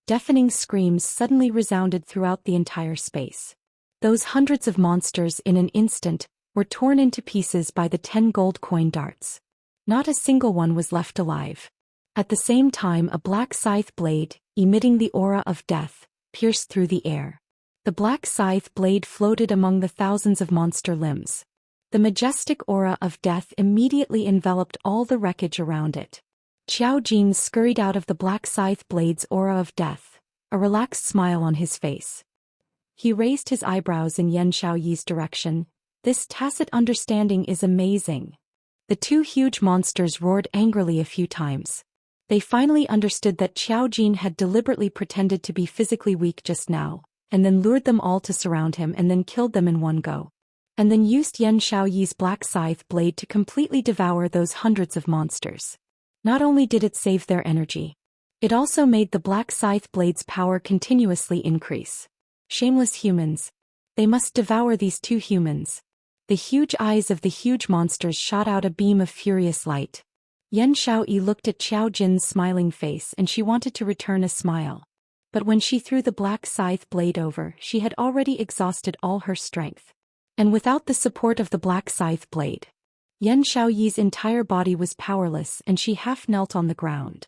Deafening screams suddenly resounded throughout the entire space. Those hundreds of monsters in an instant were torn into pieces by the 10 gold coin darts. Not a single one was left alive. At the same time, a black scythe blade, emitting the aura of death, pierced through the air. The black scythe blade floated among the thousands of monster limbs. The majestic aura of death immediately enveloped all the wreckage around it. Xiao Jin scurried out of the black scythe blade's aura of death, a relaxed smile on his face. He raised his eyebrows in Xianxia's direction. This tacit understanding is amazing. The two huge monsters roared angrily a few times. They finally understood that Xiao Jin had deliberately pretended to be physically weak just now, and then lured them all to surround him and then killed them in one go. And then used Xianxia's black scythe blade to completely devour those hundreds of monsters. Not only did it save their energy, it also made the black scythe blade's power continuously increase. Shameless humans. They must devour these two humans. The huge eyes of the huge monsters shot out a beam of furious light. Xianxia looked at Xiao Jin's smiling face and she wanted to return a smile. But when she threw the black scythe blade over, she had already exhausted all her strength. And without the support of the black scythe blade, Xianxia's entire body was powerless and she half knelt on the ground.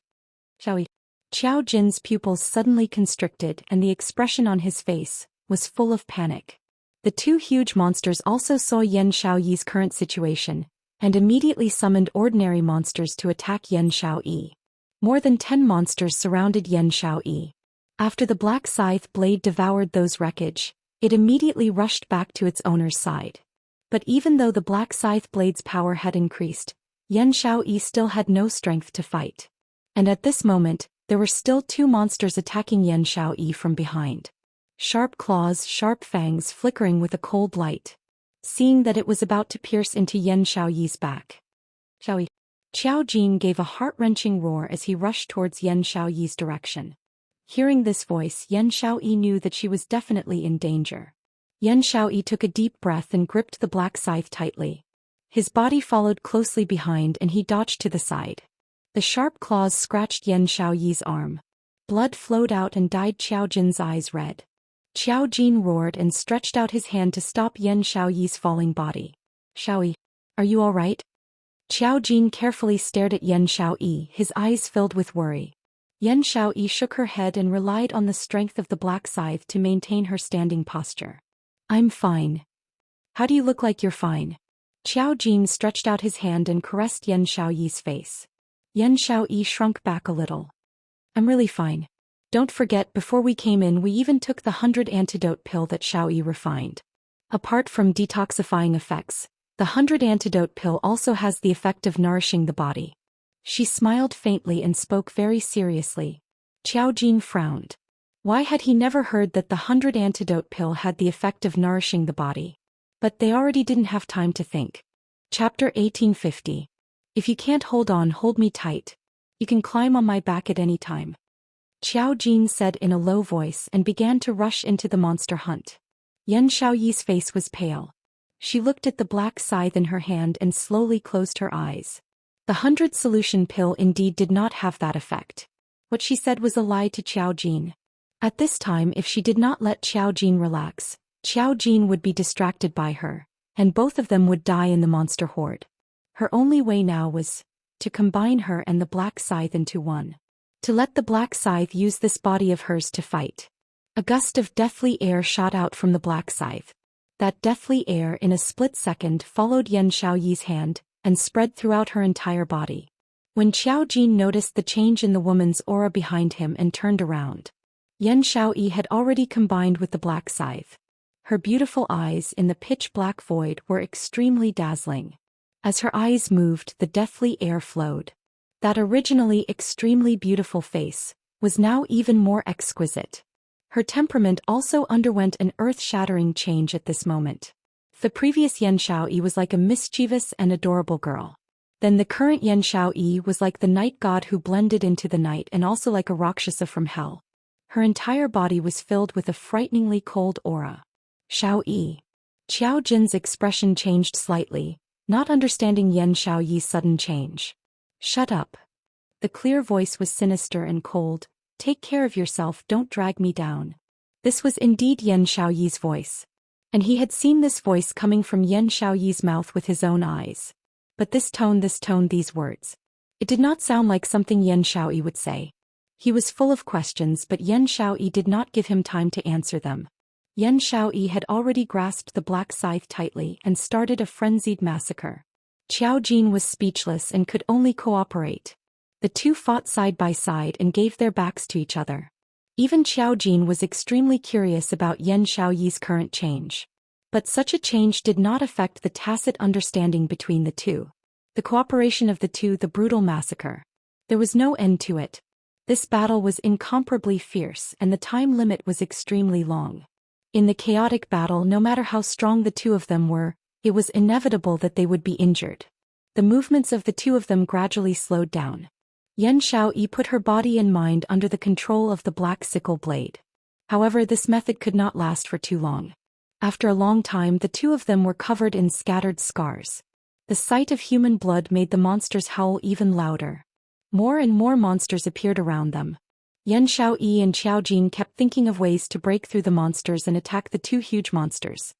Xiao Jin's pupils suddenly constricted and the expression on his face was full of panic. The two huge monsters also saw Xiaoyi's current situation, and immediately summoned ordinary monsters to attack Xiaoyi. More than 10 monsters surrounded Xiaoyi. After the black scythe blade devoured those wreckage, It immediately rushed back to its owner's side. But even though the black scythe blade's power had increased, Xianxia still had no strength to fight. And at this moment, there were still two monsters attacking Xianxia from behind. Sharp claws, sharp fangs flickering with a cold light. Seeing that it was about to pierce into Xianxia's back. Xiao Jin gave a heart-wrenching roar as he rushed towards Xianxia's direction. Hearing this voice, Xianxia knew that she was definitely in danger. Xianxia took a deep breath and gripped the black scythe tightly. His body followed closely behind and he dodged to the side. The sharp claws scratched Xianxia's arm. Blood flowed out and dyed Xiao Jin's eyes red. Xiao Jin roared and stretched out his hand to stop Xianxia's falling body. Xiaoyi, are you all right? Xiao Jin carefully stared at Xianxia, his eyes filled with worry. Xianxia shook her head and relied on the strength of the black scythe to maintain her standing posture. I'm fine. How do you look like you're fine? Xiao Jin stretched out his hand and caressed Xianxia's face. Xianxia shrunk back a little. I'm really fine. Don't forget, before we came in we even took the 100 antidote pill that Xiaoyi refined. Apart from detoxifying effects, the 100 antidote pill also has the effect of nourishing the body. She smiled faintly and spoke very seriously. Xiao Jin frowned. Why had he never heard that the 100 antidote pill had the effect of nourishing the body? But they already didn't have time to think. Chapter 1850. If you can't hold on, hold me tight. You can climb on my back at any time. Xiao Jin said in a low voice and began to rush into the monster hunt. Xiaoyi's face was pale. She looked at the black scythe in her hand and slowly closed her eyes. The 100 solution pill indeed did not have that effect. What she said was a lie to Xiao Jin. At this time, if she did not let Xiao Jin relax, Xiao Jin would be distracted by her, and both of them would die in the monster horde. Her only way now was to combine her and the black scythe into one. To let the black scythe use this body of hers to fight. A gust of deathly air shot out from the black scythe. That deathly air in a split second followed Xiaoyi's hand and spread throughout her entire body. When Xiao Jin noticed the change in the woman's aura behind him and turned around, Xiaoyi had already combined with the black scythe. Her beautiful eyes in the pitch-black void were extremely dazzling. As her eyes moved, the deathly air flowed. That originally extremely beautiful face was now even more exquisite. Her temperament also underwent an earth-shattering change at this moment. The previous Xiaoyi was like a mischievous and adorable girl. Then the current Xiaoyi was like the night god who blended into the night and also like a Rakshasa from hell. Her entire body was filled with a frighteningly cold aura. Xiaoyi. Xiao Jin's expression changed slightly, not understanding Xiaoyi's sudden change. Shut up. The clear voice was sinister and cold. Take care of yourself, don't drag me down. This was indeed Xiaoyi's voice. And he had seen this voice coming from Xiaoyi's mouth with his own eyes. But this tone, these words. It did not sound like something Xiaoyi would say. He was full of questions, but Xiaoyi did not give him time to answer them. Xiaoyi had already grasped the black scythe tightly and started a frenzied massacre. Xiao Jin was speechless and could only cooperate. The two fought side by side and gave their backs to each other. Even Xiao Jin was extremely curious about Xiaoyi's current change. But such a change did not affect the tacit understanding between the two. The cooperation of the two, the brutal massacre. There was no end to it. This battle was incomparably fierce and the time limit was extremely long. In the chaotic battle, no matter how strong the two of them were, it was inevitable that they would be injured. The movements of the two of them gradually slowed down. Xiaoyi put her body and mind under the control of the black sickle blade. However, this method could not last for too long. After a long time, the two of them were covered in scattered scars. The sight of human blood made the monsters howl even louder. More and more monsters appeared around them. Xiaoyi and Xiao Jin kept thinking of ways to break through the monsters and attack the two huge monsters.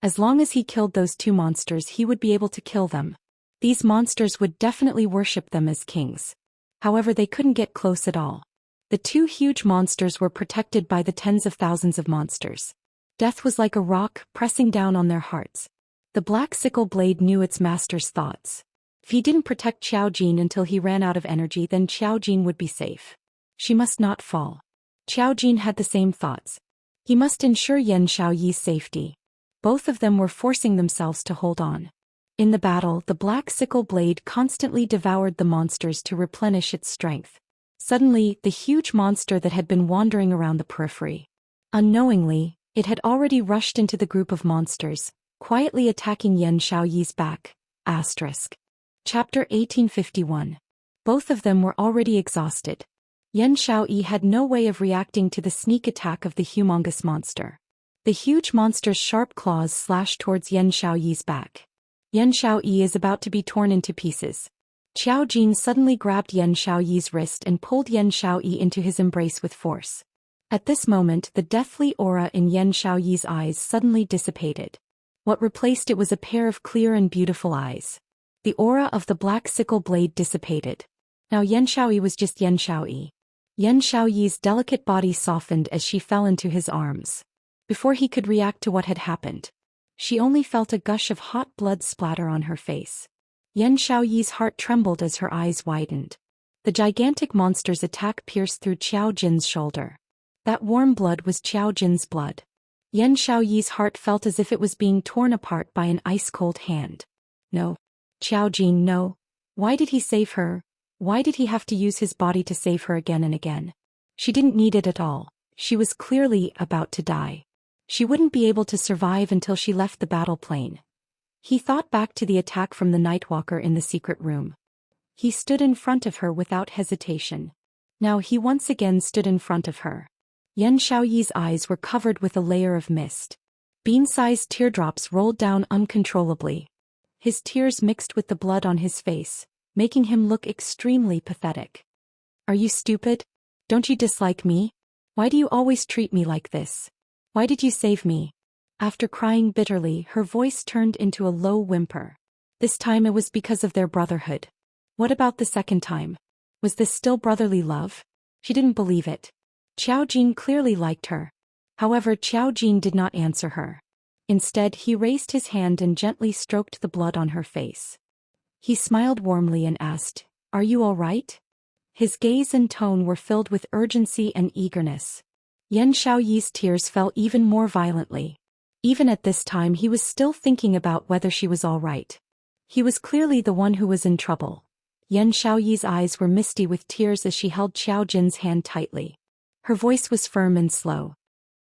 As long as he killed those two monsters, he would be able to kill them. These monsters would definitely worship them as kings. However, they couldn't get close at all. The two huge monsters were protected by the tens of thousands of monsters. Death was like a rock pressing down on their hearts. The black sickle blade knew its master's thoughts. If he didn't protect Xiao Jin until he ran out of energy, then Xiao Jin would be safe. She must not fall. Xiao Jin had the same thoughts. He must ensure Yan Xiaoyi's safety. Both of them were forcing themselves to hold on. In the battle, the black sickle blade constantly devoured the monsters to replenish its strength. Suddenly, the huge monster that had been wandering around the periphery. Unknowingly, it had already rushed into the group of monsters, quietly attacking Yan Xiaoyi's back. Chapter 1851. Both of them were already exhausted. Yan Xiaoyi had no way of reacting to the sneak attack of the humongous monster. The huge monster's sharp claws slashed towards Yan Xiaoyi's back. Yan Xiaoyi is about to be torn into pieces. Qiao Jin suddenly grabbed Yan Xiaoyi's wrist and pulled Yan Xiaoyi into his embrace with force. At this moment, the deathly aura in Yan Xiaoyi's eyes suddenly dissipated. What replaced it was a pair of clear and beautiful eyes. The aura of the black sickle blade dissipated. Now Yan Xiaoyi was just Yan Xiaoyi. Yan Xiaoyi's delicate body softened as she fell into his arms. Before he could react to what had happened, she only felt a gush of hot blood splatter on her face. Yan Xiaoyi's heart trembled as her eyes widened. The gigantic monster's attack pierced through Qiao Jin's shoulder. That warm blood was Qiao Jin's blood. Yan Xiaoyi's heart felt as if it was being torn apart by an ice-cold hand. No. Qiao Jin, no. Why did he save her? Why did he have to use his body to save her again and again? She didn't need it at all. She was clearly about to die. She wouldn't be able to survive until she left the battle plane. He thought back to the attack from the Nightwalker in the secret room. He stood in front of her without hesitation. Now he once again stood in front of her. Yan Xiaoyi's eyes were covered with a layer of mist. Bean-sized teardrops rolled down uncontrollably. His tears mixed with the blood on his face, making him look extremely pathetic. Are you stupid? Don't you dislike me? Why do you always treat me like this? Why did you save me? After crying bitterly, her voice turned into a low whimper. This time it was because of their brotherhood. What about the second time? Was this still brotherly love? She didn't believe it. Qiao Jin clearly liked her. However, Qiao Jin did not answer her. Instead, he raised his hand and gently stroked the blood on her face. He smiled warmly and asked, "Are you all right?" His gaze and tone were filled with urgency and eagerness. Yan Xiaoyi's tears fell even more violently. Even at this time he was still thinking about whether she was all right. He was clearly the one who was in trouble. Yan Xiaoyi's eyes were misty with tears as she held Qiao Jin's hand tightly. Her voice was firm and slow.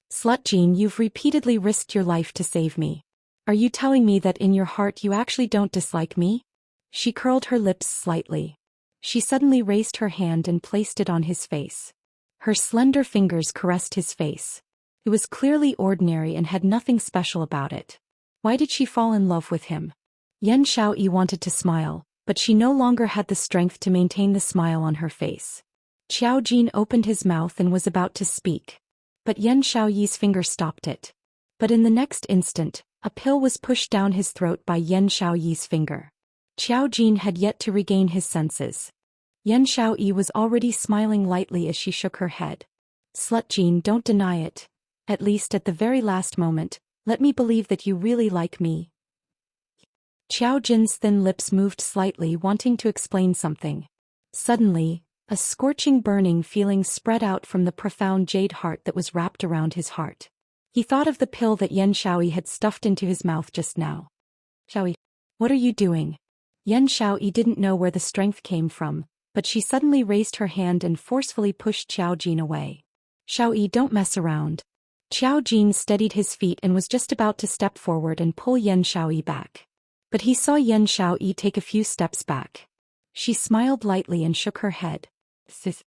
"Slut Jin, you've repeatedly risked your life to save me. Are you telling me that in your heart you actually don't dislike me?" She curled her lips slightly. She suddenly raised her hand and placed it on his face. Her slender fingers caressed his face. It was clearly ordinary and had nothing special about it. Why did she fall in love with him? Yan Xiaoyi wanted to smile, but she no longer had the strength to maintain the smile on her face. Qiao Jin opened his mouth and was about to speak. But Yan Xiaoyi's finger stopped it. But in the next instant, a pill was pushed down his throat by Yan Xiaoyi's finger. Qiao Jin had yet to regain his senses. Yan Xiaoyi was already smiling lightly as she shook her head. "Slut Jin, don't deny it. At least at the very last moment, let me believe that you really like me." Qiao Jin's thin lips moved slightly, wanting to explain something. Suddenly, a scorching burning feeling spread out from the profound jade heart that was wrapped around his heart. He thought of the pill that Yan Xiaoyi had stuffed into his mouth just now. "Xiaoyi, what are you doing?" Yan Xiaoyi didn't know where the strength came from, but she suddenly raised her hand and forcefully pushed Qiao Jin away. "Xiaoyi, don't mess around." Qiao Jin steadied his feet and was just about to step forward and pull Yan Xiaoyi back. But he saw Yan Xiaoyi take a few steps back. She smiled lightly and shook her head. "Sis,